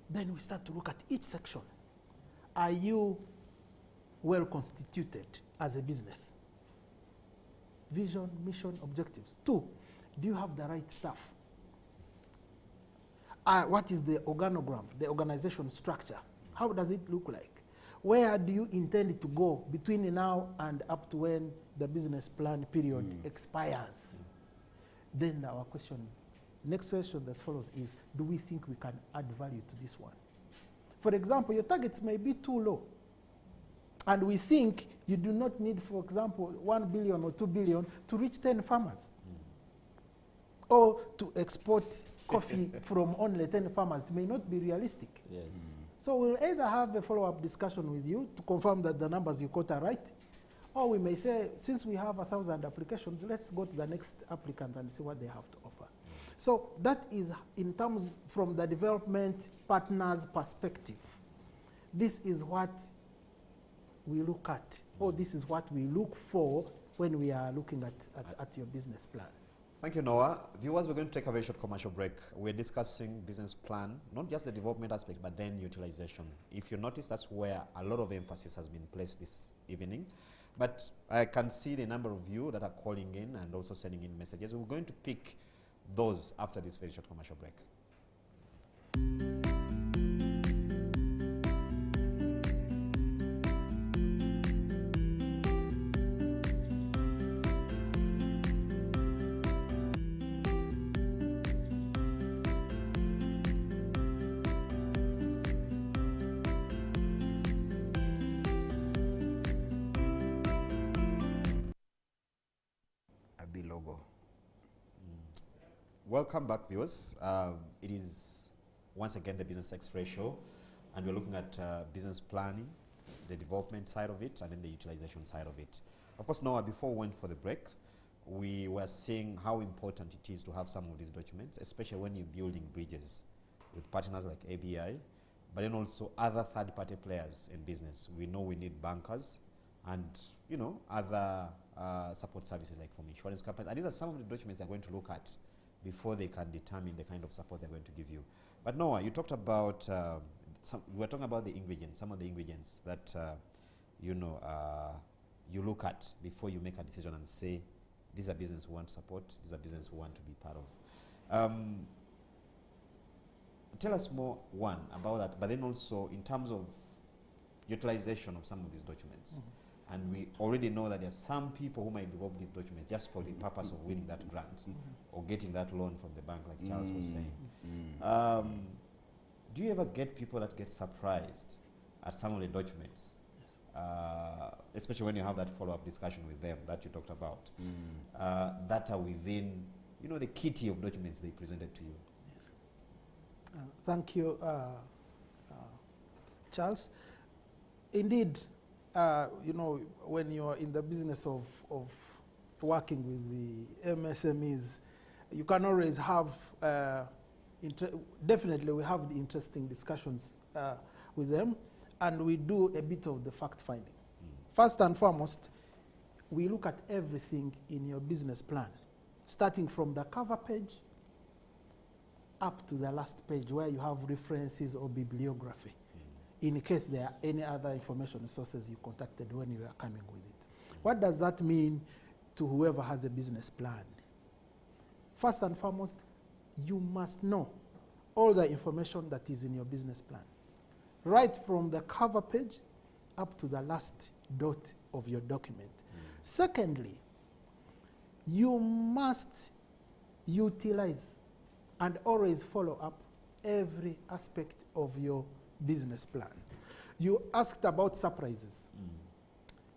then we start to look at each section. Are you well constituted as a business? Vision, mission, objectives. 2, do you have the right staff? What is the organogram, the organization structure? How does it look like? Where do you intend to go between now and up to when the business plan period expires? Then our question, next question that follows is, do we think we can add value to this one? For example, your targets may be too low. And we think you do not need, for example, 1 billion or 2 billion to reach 10 farmers. Or to export coffee from only 10 farmers. It may not be realistic. Yes. So we'll either have a follow-up discussion with you to confirm that the numbers you quote are right, or we may say, since we have 1,000 applications, let's go to the next applicant and see what they have to offer. So that is in terms from the development partner's perspective. This is what we look at, or this is what we look for when we are looking at your business plan. Thank you, Noah. Viewers, we're going to take a very short commercial break. We're discussing business plan, not just the development aspect, but then utilization. If you notice, that's where a lot of emphasis has been placed this evening. But I can see the number of you that are calling in and also sending in messages. We're going to pick those after this very short commercial break. Welcome back, viewers. It is once again the Business X-Ray Show, and we're looking at business planning, the development side of it, and then the utilization side of it. Of course, Noah, before we went for the break, we were seeing how important it is to have some of these documents, especially when you're building bridges with partners like ABI, but then also other third-party players in business. We know we need bankers and, you know, other support services like from insurance companies. And these are some of the documents they're going to look at before they can determine the kind of support they're going to give you. But Noah, you talked about, we were talking about the ingredients, some of the ingredients that, you know, you look at before you make a decision and say, these are business we want to support, these are business we want to be part of. Tell us more, one, about that, but then also in terms of utilization of some of these documents. Mm-hmm. And we already know that there are some people who might develop these documents just for the purpose of winning that grant or getting that loan from the bank, like Charles was saying. Do you ever get people that get surprised at some of the documents? Especially when you have that follow-up discussion with them that you talked about, that are within, you know, the kitty of documents they presented to you. Yes. Thank you, Charles. Indeed, you know, when you're in the business of working with the MSMEs, you can always have, definitely we have the interesting discussions with them, and we do a bit of the fact-finding. First and foremost, we look at everything in your business plan, starting from the cover page up to the last page where you have references or bibliography, in case there are any other information sources you contacted when you are coming with it. What does that mean to whoever has a business plan? First and foremost, you must know all the information that is in your business plan, right from the cover page up to the last dot of your document. Secondly, you must utilize and always follow up every aspect of your business plan. You asked about surprises.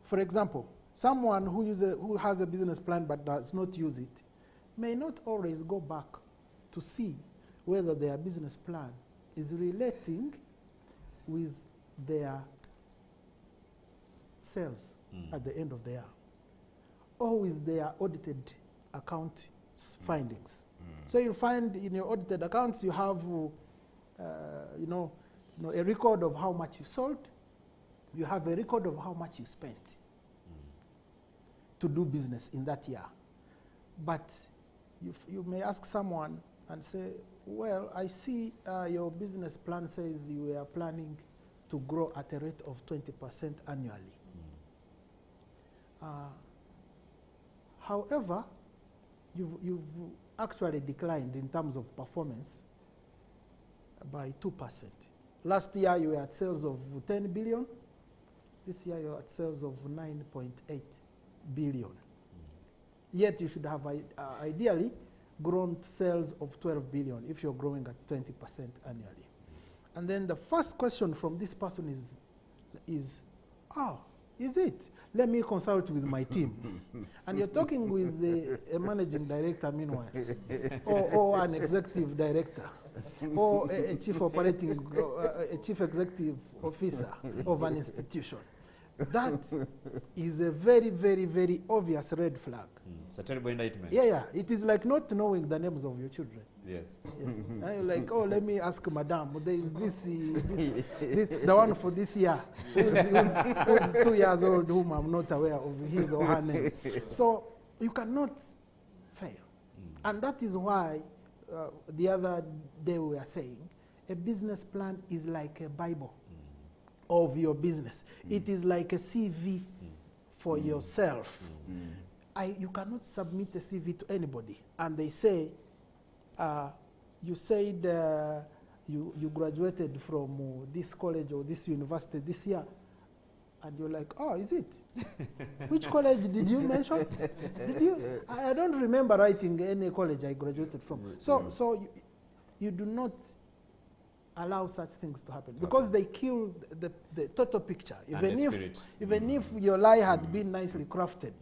For example, someone who has a business plan but does not use it may not always go back to see whether their business plan is relating with their sales at the end of the year, or with their audited account findings. So you'll find in your audited accounts you have, you know, a record of how much you sold. You have a record of how much you spent to do business in that year. But you may ask someone and say, well, I see your business plan says you are planning to grow at a rate of 20% annually. However, you've actually declined in terms of performance by 2%. Last year you were at sales of 10 billion. This year you're at sales of 9.8 billion. Yet you should have ideally grown sales of 12 billion if you're growing at 20% annually. And then the first question from this person is it? Let me consult with my team. And you're talking with a managing director meanwhile, or an executive director, or a chief a chief executive officer of an institution. That is a very, very, very obvious red flag. It's a terrible indictment. Yeah. It is like not knowing the names of your children. Yes. And you're like, oh, let me ask Madam. There is this, the one for this year, who's 2 years old, whom I'm not aware of his or her name. So you cannot fail. And that is why the other day we were saying, a business plan is like a Bible of your business. It is like a CV for yourself. You cannot submit a CV to anybody. And they say, you said you graduated from this college or this university this year. And you're like, oh, is it? Which college did you mention? Did you? I don't remember writing any college I graduated from. So you do not allow such things to happen because they kill the total picture. Even if your lie had been nicely crafted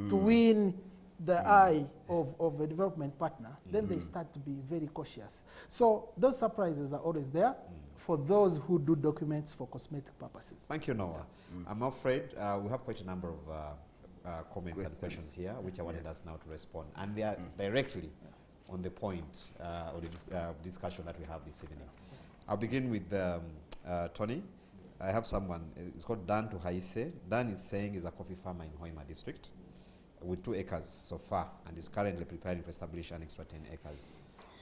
to win the eye of a development partner, then they start to be very cautious. So those surprises are always there for those who do documents for cosmetic purposes. Thank you, Noah. I'm afraid we have quite a number of comments and questions here, which I wanted us now to respond. And they are directly on the point of the discussion that we have this evening. I'll begin with Tony. I have someone, it's called Dan Tuhaise. Dan is saying he's a coffee farmer in Hoima district. with 2 acres so far and is currently preparing to establish an extra 10 acres.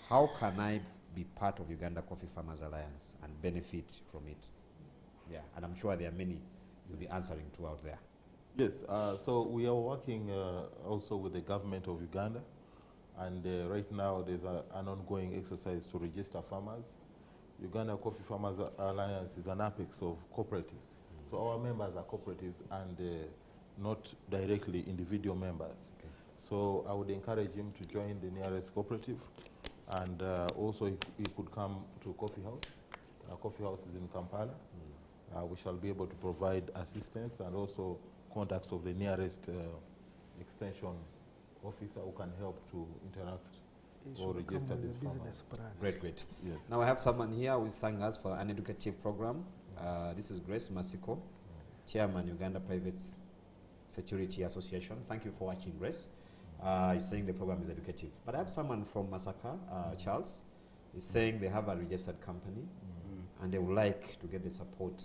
How can I be part of Uganda Coffee Farmers Alliance and benefit from it? Yeah, and I'm sure there are many you'll be answering to out there. Yes, so we are working also with the government of Uganda, and right now there's an ongoing exercise to register farmers. Uganda Coffee Farmers Alliance is an apex of cooperatives. So our members are cooperatives and not directly individual members. Okay. So I would encourage him to join the nearest cooperative, and also he could come to Coffee House. Our Coffee House is in Kampala. We shall be able to provide assistance and also contacts of the nearest extension officer who can help to interact or register this business plan. Great, great. Yes. Now I have someone here who is signing us for an educative program. This is Grace Masiko, Chairman, Uganda Private Security Association. Thank you for watching, Grace. He's saying the program is educative. But I have someone from Masaka, Charles. He's saying they have a registered company and they would like to get the support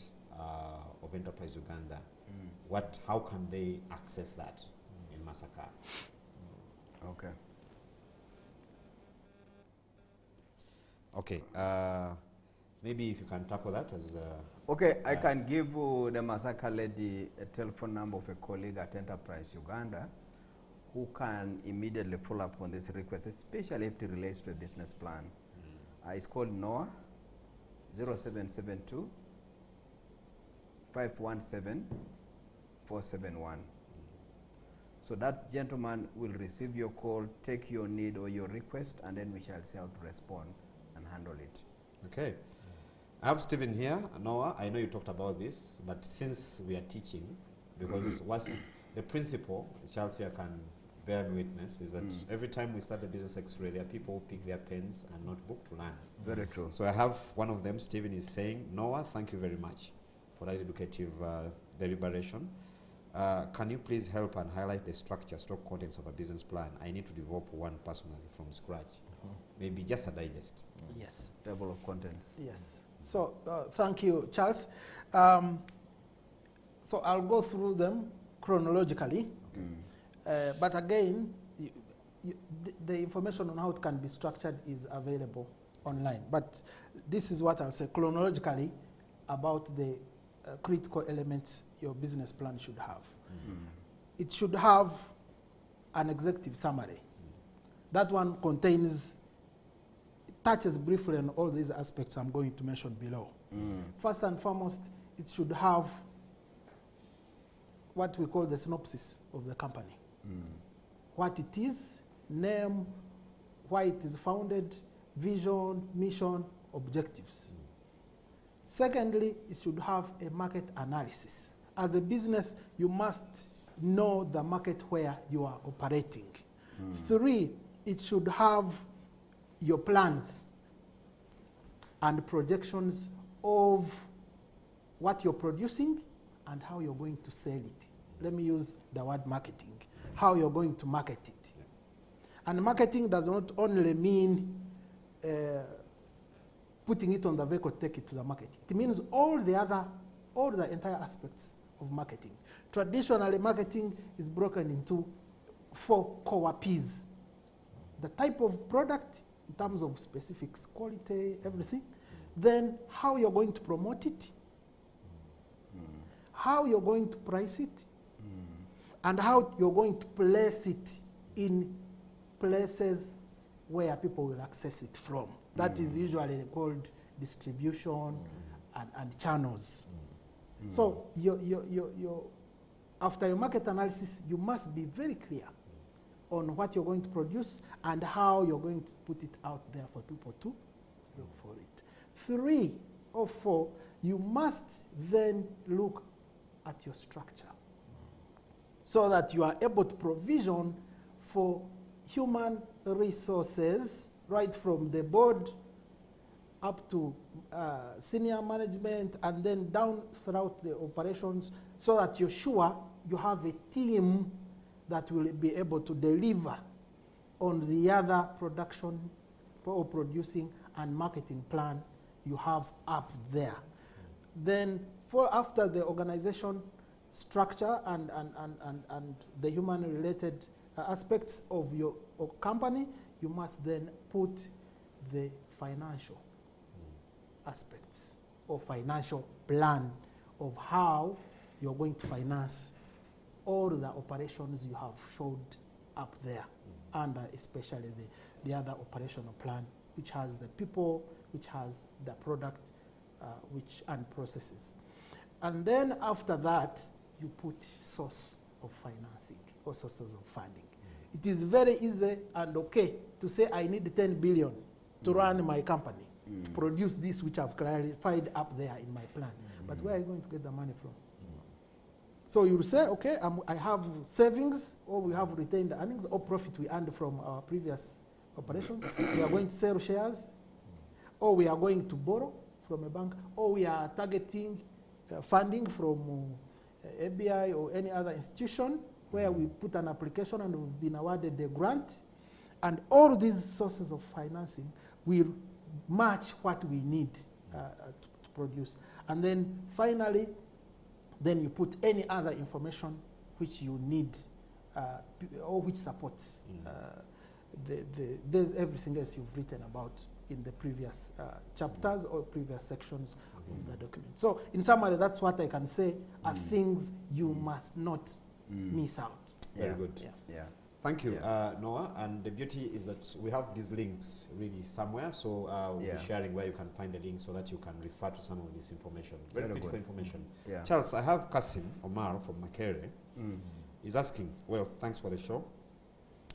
of Enterprise Uganda. How can they access that in Masaka? Okay. Okay, maybe if you can tackle that as Okay, I can give the Masaka lady a telephone number of a colleague at Enterprise Uganda who can immediately follow up on this request, especially if it relates to a business plan. It's called Noah, 0772 517 471. So that gentleman will receive your call, take your need or your request, and then we shall see how to respond and handle it. Okay. I have Stephen here. Noah, I know you talked about this, but since we are teaching, because what's the principle, Charles here can bear me witness, is that every time we start the business X-ray, there are people who pick their pens and notebook to learn. Very true. So I have one of them, Stephen is saying, Noah, thank you very much for that educative deliberation. Can you please help and highlight the structure, stock contents of a business plan? I need to develop one personally from scratch. Maybe just a digest. Yes. Table of contents. Yes. So thank you, Charles. So I'll go through them chronologically. But again, the information on how it can be structured is available online. But this is what I'll say chronologically about the critical elements your business plan should have. It should have an executive summary. That one contains, touches briefly on all these aspects I'm going to mention below. First and foremost, it should have what we call the synopsis of the company. What it is, name, why it is founded, vision, mission, objectives. Secondly, it should have a market analysis. As a business, you must know the market where you are operating. 3, it should have your plans and projections of what you're producing and how you're going to sell it. Let me use the word marketing. How you're going to market it. And marketing does not only mean putting it on the vehicle to take it to the market. It means all the entire aspects of marketing. Traditionally, marketing is broken into 4 core P's. The type of product in terms of specifics, quality, everything. Then how you're going to promote it, how you're going to price it, and how you're going to place it in places where people will access it from. That is usually called distribution and channels. So after your market analysis, you must be very clear on what you're going to produce and how you're going to put it out there for people to look for it. 3 or 4, you must then look at your structure so that you are able to provision for human resources right from the board up to senior management and then down throughout the operations so that you're sure you have a team that will be able to deliver on the other production or producing and marketing plan you have up there. Then after the organization structure and the human-related aspects of your company, you must then put the financial aspects or financial plan of how you're going to finance all the operations you have showed up there, and especially the other operational plan, which has the people, which has the product, and processes. And then after that, you put source of financing or sources of funding. It is very easy and okay to say I need 10 billion to run my company, to produce this which I've clarified up there in my plan. But where are you going to get the money from? So you will say, okay, I have savings, or we have retained earnings, or profit we earned from our previous operations. We are going to sell shares, or we are going to borrow from a bank, or we are targeting funding from ABI or any other institution where we put an application and we've been awarded a grant. And all these sources of financing will match what we need to produce. And then finally, then you put any other information which you need or which supports there's everything else you've written about in the previous chapters or previous sections of the document. So in summary, that's what I can say are things you must not miss out. Very good. Yeah. Thank you, Noah. And the beauty is that we have these links really somewhere, so we'll be sharing where you can find the links so that you can refer to some of this information. Very critical information. Charles, I have Kasim Omar from Makere. He's asking, well, thanks for the show.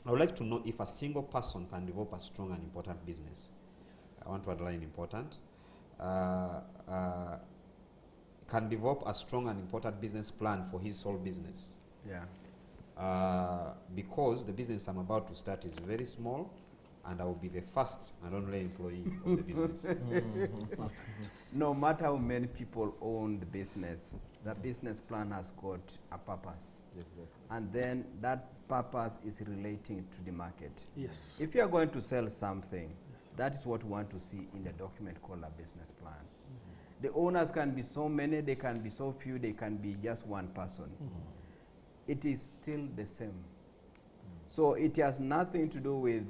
I would like to know if a single person can develop a strong and important business. I want to underline important. Can develop a strong and important business plan for his sole business. Because the business I'm about to start is very small, and I will be the first and only employee of the business. No matter how many people own the business plan has got a purpose. And then that purpose is relating to the market. Yes. If you are going to sell something, that is what we want to see in the document called a business plan. The owners can be so many, they can be so few, they can be just one person. It is still the same. So it has nothing to do with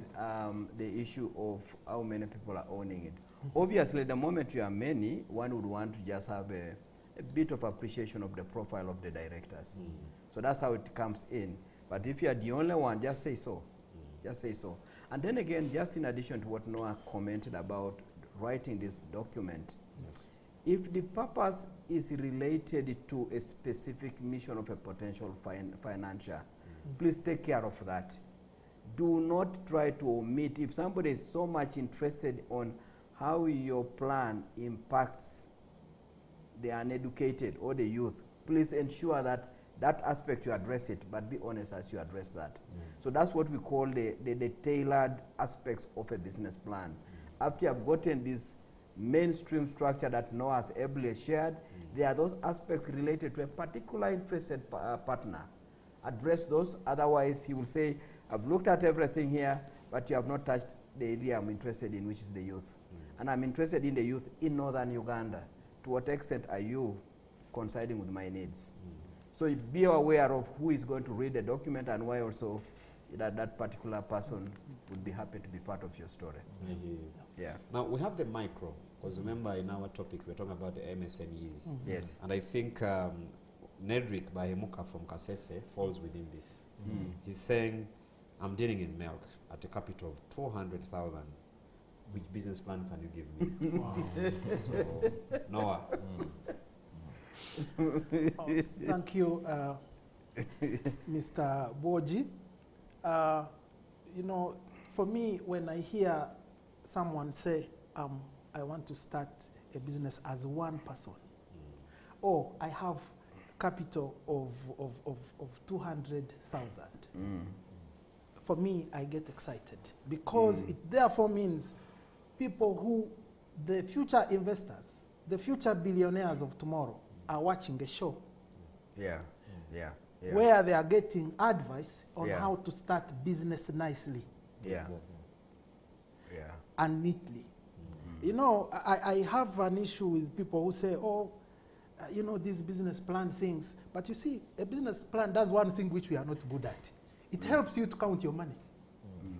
the issue of how many people are owning it. Obviously, the moment you are many, one would want to just have a bit of appreciation of the profile of the directors. So that's how it comes in. But if you are the only one, just say so. Just say so. And then again, just in addition to what Noah commented about writing this document, if the purpose is related to a specific mission of a potential financier, please take care of that. Do not try to omit. If somebody is so much interested on how your plan impacts the uneducated or the youth, please ensure that that aspect you address it, but be honest as you address that. So that's what we call the tailored aspects of a business plan. After you have gotten this mainstream structure that Noah has ably shared, there are those aspects related to a particular interested partner. Address those, otherwise he will say, I've looked at everything here, but you have not touched the area I'm interested in, which is the youth. And I'm interested in the youth in northern Uganda. To what extent are you coinciding with my needs? So be aware of who is going to read the document and why also that particular person would be happy to be part of your story. Now we have the micro, because remember in our topic we're talking about the MSMEs. Yes. And I think Nedrick Bahemuka from Kasese falls within this. He's saying, I'm dealing in milk at a capital of 200,000. Which business plan can you give me? Wow. So, Noah. Thank you, Mr. Boji. You know, for me, when I hear someone say, I want to start a business as one person, or I have capital of 200,000, for me, I get excited because it therefore means people who, the future investors, the future billionaires of tomorrow are watching a show where they are getting advice on how to start business nicely and neatly. You know, I have an issue with people who say, oh, you know, these business plan things. But you see, a business plan does one thing which we are not good at. It helps you to count your money.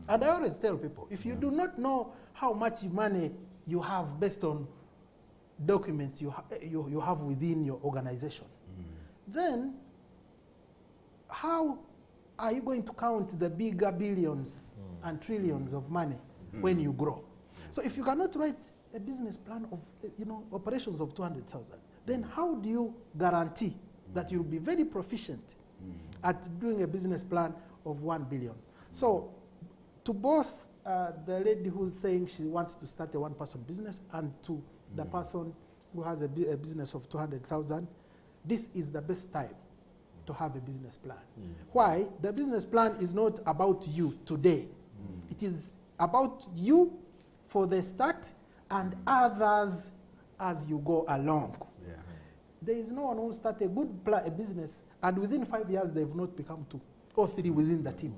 And I always tell people, if you do not know how much money you have based on documents you have within your organization, then how are you going to count the bigger billions and trillions of money when you grow? So if you cannot write a business plan of, you know, operations of 200,000, then how do you guarantee that you'll be very proficient at doing a business plan of 1 billion? So to both the lady who's saying she wants to start a one-person business and to the person who has a business of 200,000, this is the best time to have a business plan. Why? The business plan is not about you today. It is about you for the start and others as you go along. Yeah. There is no one who will start a good a business and within 5 years they've not become 2 or 3 within the team.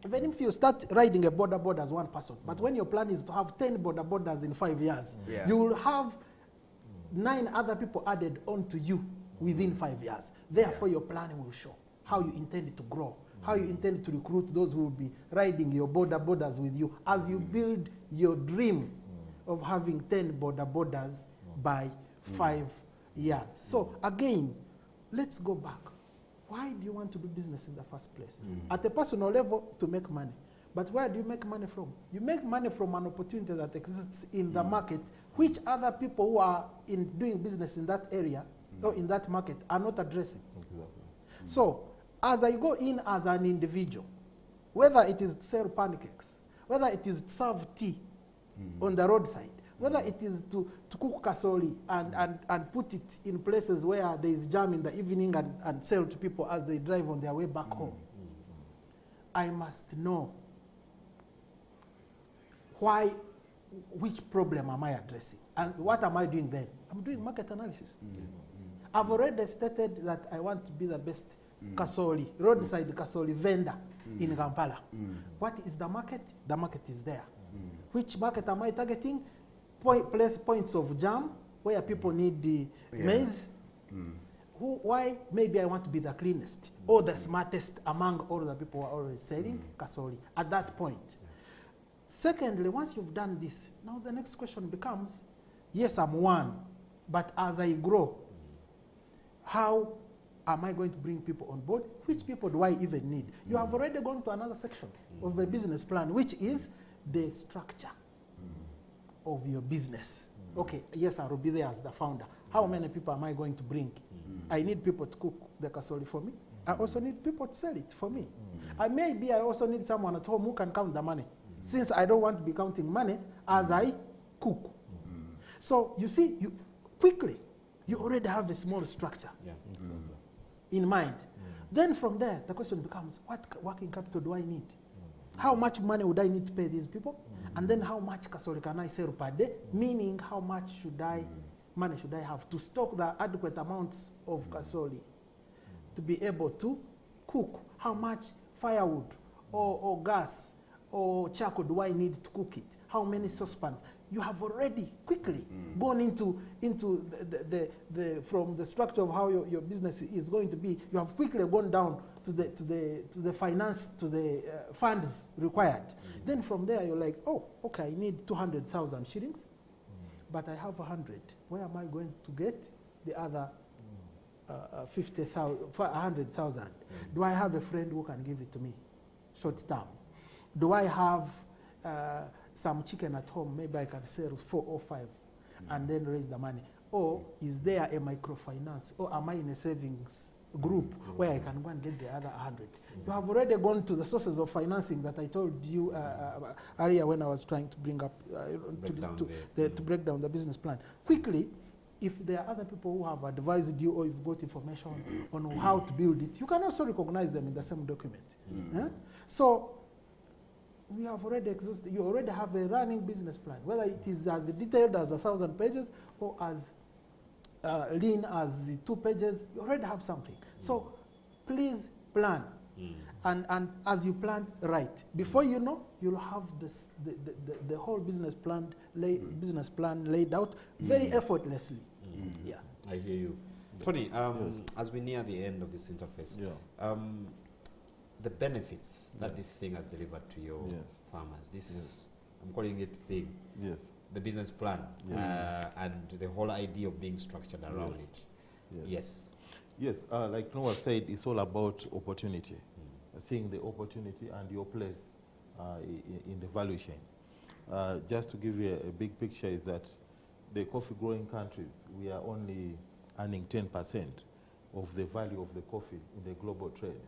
Even if you start riding a board as one person, but when your plan is to have 10 borders in 5 years, you will have 9 other people added onto you within 5 years. Therefore, your plan will show how you intend to grow, how you intend to recruit those who will be riding your borders with you as you build your dream of having 10 borders by 5 years. So again, let's go back. Why do you want to do business in the first place? At a personal level, to make money. But where do you make money from? You make money from an opportunity that exists in the market, which other people who are doing business in that area or in that market are not addressing. So as I go in as an individual, whether it is to sell pancakes, whether it is to serve tea on the roadside, whether it is to cook kasoli and put it in places where there is jam in the evening and sell to people as they drive on their way back home, I must know which problem am I addressing and what am I doing then? I'm doing market analysis. I've already stated that I want to be the best kasoli, roadside kasoli vendor in Kampala. What is the market? The market is there. Which market am I targeting? Place points of jam where people need the maize. Why? Maybe I want to be the cleanest or the smartest among all the people who are always selling kasoli at that point. Secondly, once you've done this, now the next question becomes, yes, I'm one, but as I grow, how am I going to bring people on board? Which people do I even need? You have already gone to another section of the business plan, which is the structure of your business. Okay, yes, I will be there as the founder. How many people am I going to bring? I need people to cook the kasoli for me. I also need people to sell it for me. I also need someone at home who can count the money, since I don't want to be counting money as I cook. So you see, you already have a small structure in mind. Then from there, the question becomes, what working capital do I need? How much money would I need to pay these people? And then how much kasoli can I sell per day? Meaning, how much money should I have to stock the adequate amounts of kasoli to be able to cook? How much firewood or gas or charcoal do I need to cook it? How many saucepans? You have already quickly gone into from the structure of how your business is going to be. You have quickly gone down to the finance, to the funds required. Then from there you're like, oh, okay, I need 200,000 shillings, but I have 100. Where am I going to get the other 100,000? Do I have a friend who can give it to me short term? Do I have some chicken at home? Maybe I can sell 4 or 5 and then raise the money. Or is there a microfinance? Or am I in a savings group where I can go and get the other 100? You have already gone to the sources of financing that I told you earlier when I was trying to bring up, to break down the business plan. Quickly, if there are other people who have advised you or you've got information on how to build it, you can also recognize them in the same document. So we have already exhausted, you already have a running business plan, whether it is as detailed as 1,000 pages or as lean as 2 pages, you already have something. So please plan. And as you plan, write. Before you know, you'll have the whole business plan laid out very effortlessly. I hear you. Tony, Yes. as we near the end of this interface, Yeah. the benefits that Yes. this thing has delivered to your Yes. farmers, this, Yes. I'm calling it thing, Yes. the business plan, Yes. and the whole idea of being structured around Yes. it. Yes. Yes. Yes. Like Noah said, it's all about opportunity. Seeing the opportunity and your place in the value chain. Just to give you a big picture is that the coffee growing countries, we are only earning 10% of the value of the coffee in the global trade.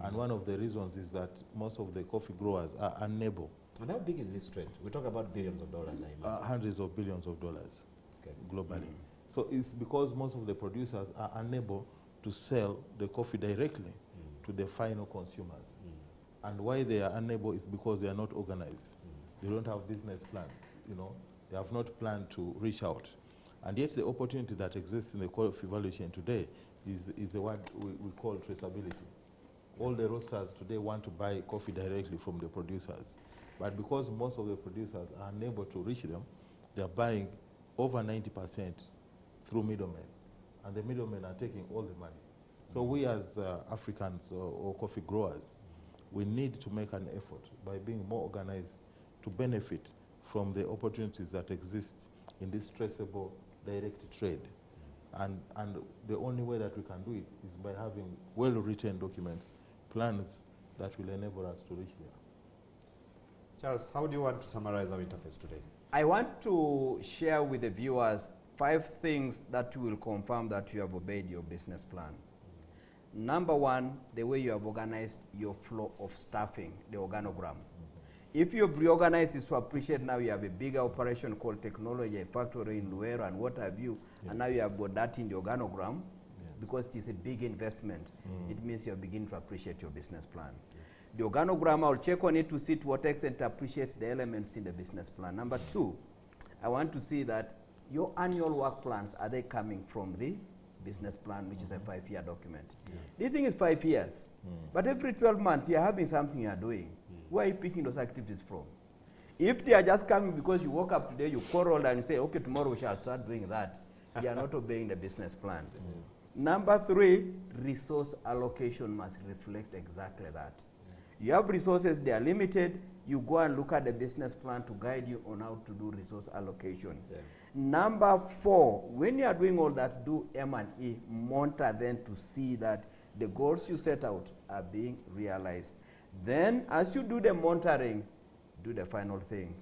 And one of the reasons is that most of the coffee growers are unable, And how big is this trade? We talk about billions of dollars, I imagine. hundreds of billions of dollars Okay. globally. So it's because most of the producers are unable to sell the coffee directly to the final consumers. And why they are unable is because they are not organized. They don't have business plans, you know. They have not planned to reach out. And yet the opportunity that exists in the coffee value chain today is the what we call traceability. All the roasters today want to buy coffee directly from the producers. But because most of the producers are unable to reach them, they are buying over 90% through middlemen. And the middlemen are taking all the money. So we as Africans or coffee growers, we need to make an effort by being more organized to benefit from the opportunities that exist in this traceable direct trade. And the only way that we can do it is by having well-written documents, plans that will enable us to reach there. Charles, how do you want to summarize our interface today? I want to share with the viewers 5 things that will confirm that you have obeyed your business plan. Number 1, the way you have organized your flow of staffing, the organogram. If you have reorganized this to appreciate now you have a bigger operation called technology, a factory in Luero and what have you, and now you have got that in the organogram, because it is a big investment, it means you are beginning to appreciate your business plan. The organogram, I'll check on it to see to what extent it appreciates the elements in the business plan. Number 2, I want to see that your annual work plans, are they coming from the business plan, which is a 5-year document? The thing is 5 years, but every 12 months you're having something you're doing. Where are you picking those activities from? If they are just coming because you woke up today, you quarreled and you say, okay, tomorrow we shall start doing that, you are not obeying the business plan. Number 3, resource allocation must reflect exactly that. You have resources, they are limited, you go and look at the business plan to guide you on how to do resource allocation. Number 4, when you are doing all that, do M&E, monitor then to see that the goals you set out are being realized. Then, as you do the monitoring, do the final thing,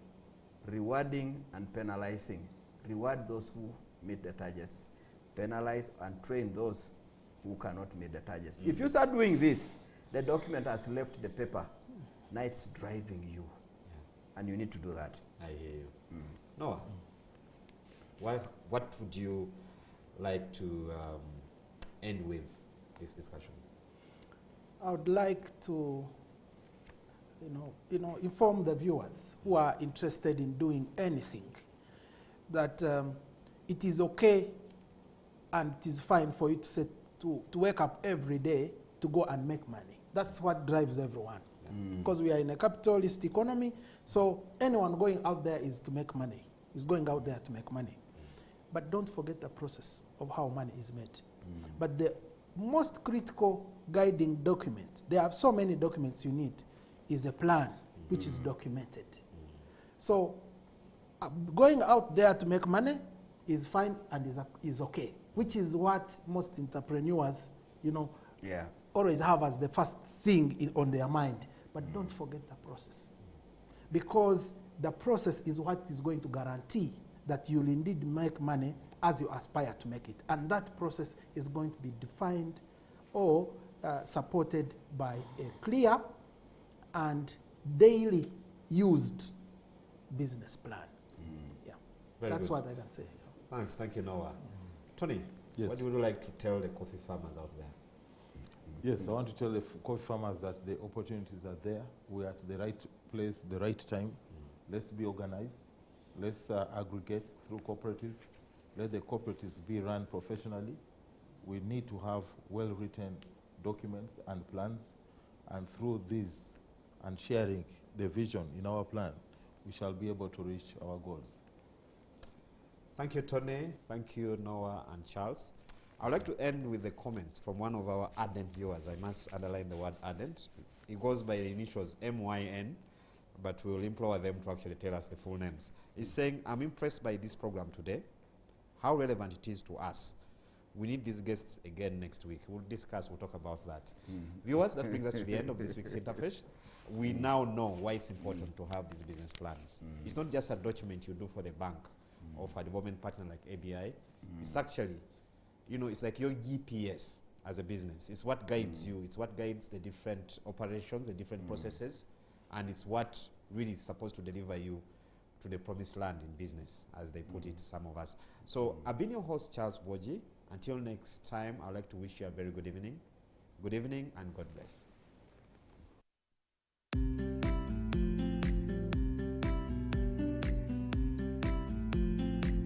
rewarding and penalizing. Reward those who meet the targets, penalize and train those who cannot meet the targets. If you start doing this, the document has left the paper. Now it's driving you, and you need to do that. I hear you. Noah, what would you like to end with this discussion? I would like to, inform the viewers who are interested in doing anything that it is okay and it is fine for you to wake up every day to go and make money. That's what drives everyone. Because we are in a capitalist economy, so anyone going out there is to make money, is going out there to make money. But don't forget the process of how money is made. But the most critical guiding document, there are so many documents you need, is a plan which is documented. So going out there to make money is fine and is okay, which is what most entrepreneurs, always have as the first thing on their mind. But don't forget the process, because the process is what is going to guarantee that you'll indeed make money as you aspire to make it. And that process is going to be defined or supported by a clear and daily used business plan. That's what I can say. Thanks. Thank you, Noah. Tony, Yes. what would you like to tell the coffee farmers out there? Yes, I want to tell the coffee farmers that the opportunities are there. We're at the right place, the right time. Let's be organized. Let's aggregate through cooperatives. Let the cooperatives be run professionally. We need to have well-written documents and plans. And through these and sharing the vision in our plan, we shall be able to reach our goals. Thank you, Tony. Thank you, Noah and Charles. I'd like to end with the comments from one of our ardent viewers. I must underline the word ardent. It goes by the initials MYN, but we will implore them to actually tell us the full names. He's saying, I'm impressed by this program today, how relevant it is to us. We need these guests again next week. We'll discuss, we'll talk about that. Viewers, that brings us to the end of this week's Interface. We now know why it's important to have these business plans. It's not just a document you do for the bank or for a development partner like ABI. It's actually, you know, it's like your GPS as a business. It's what guides you. It's what guides the different operations, the different processes, and it's what really is supposed to deliver you to the promised land in business, as they put it, some of us. So I've been your host, Charles Boji. Until next time, I'd like to wish you a very good evening. Good evening and God bless.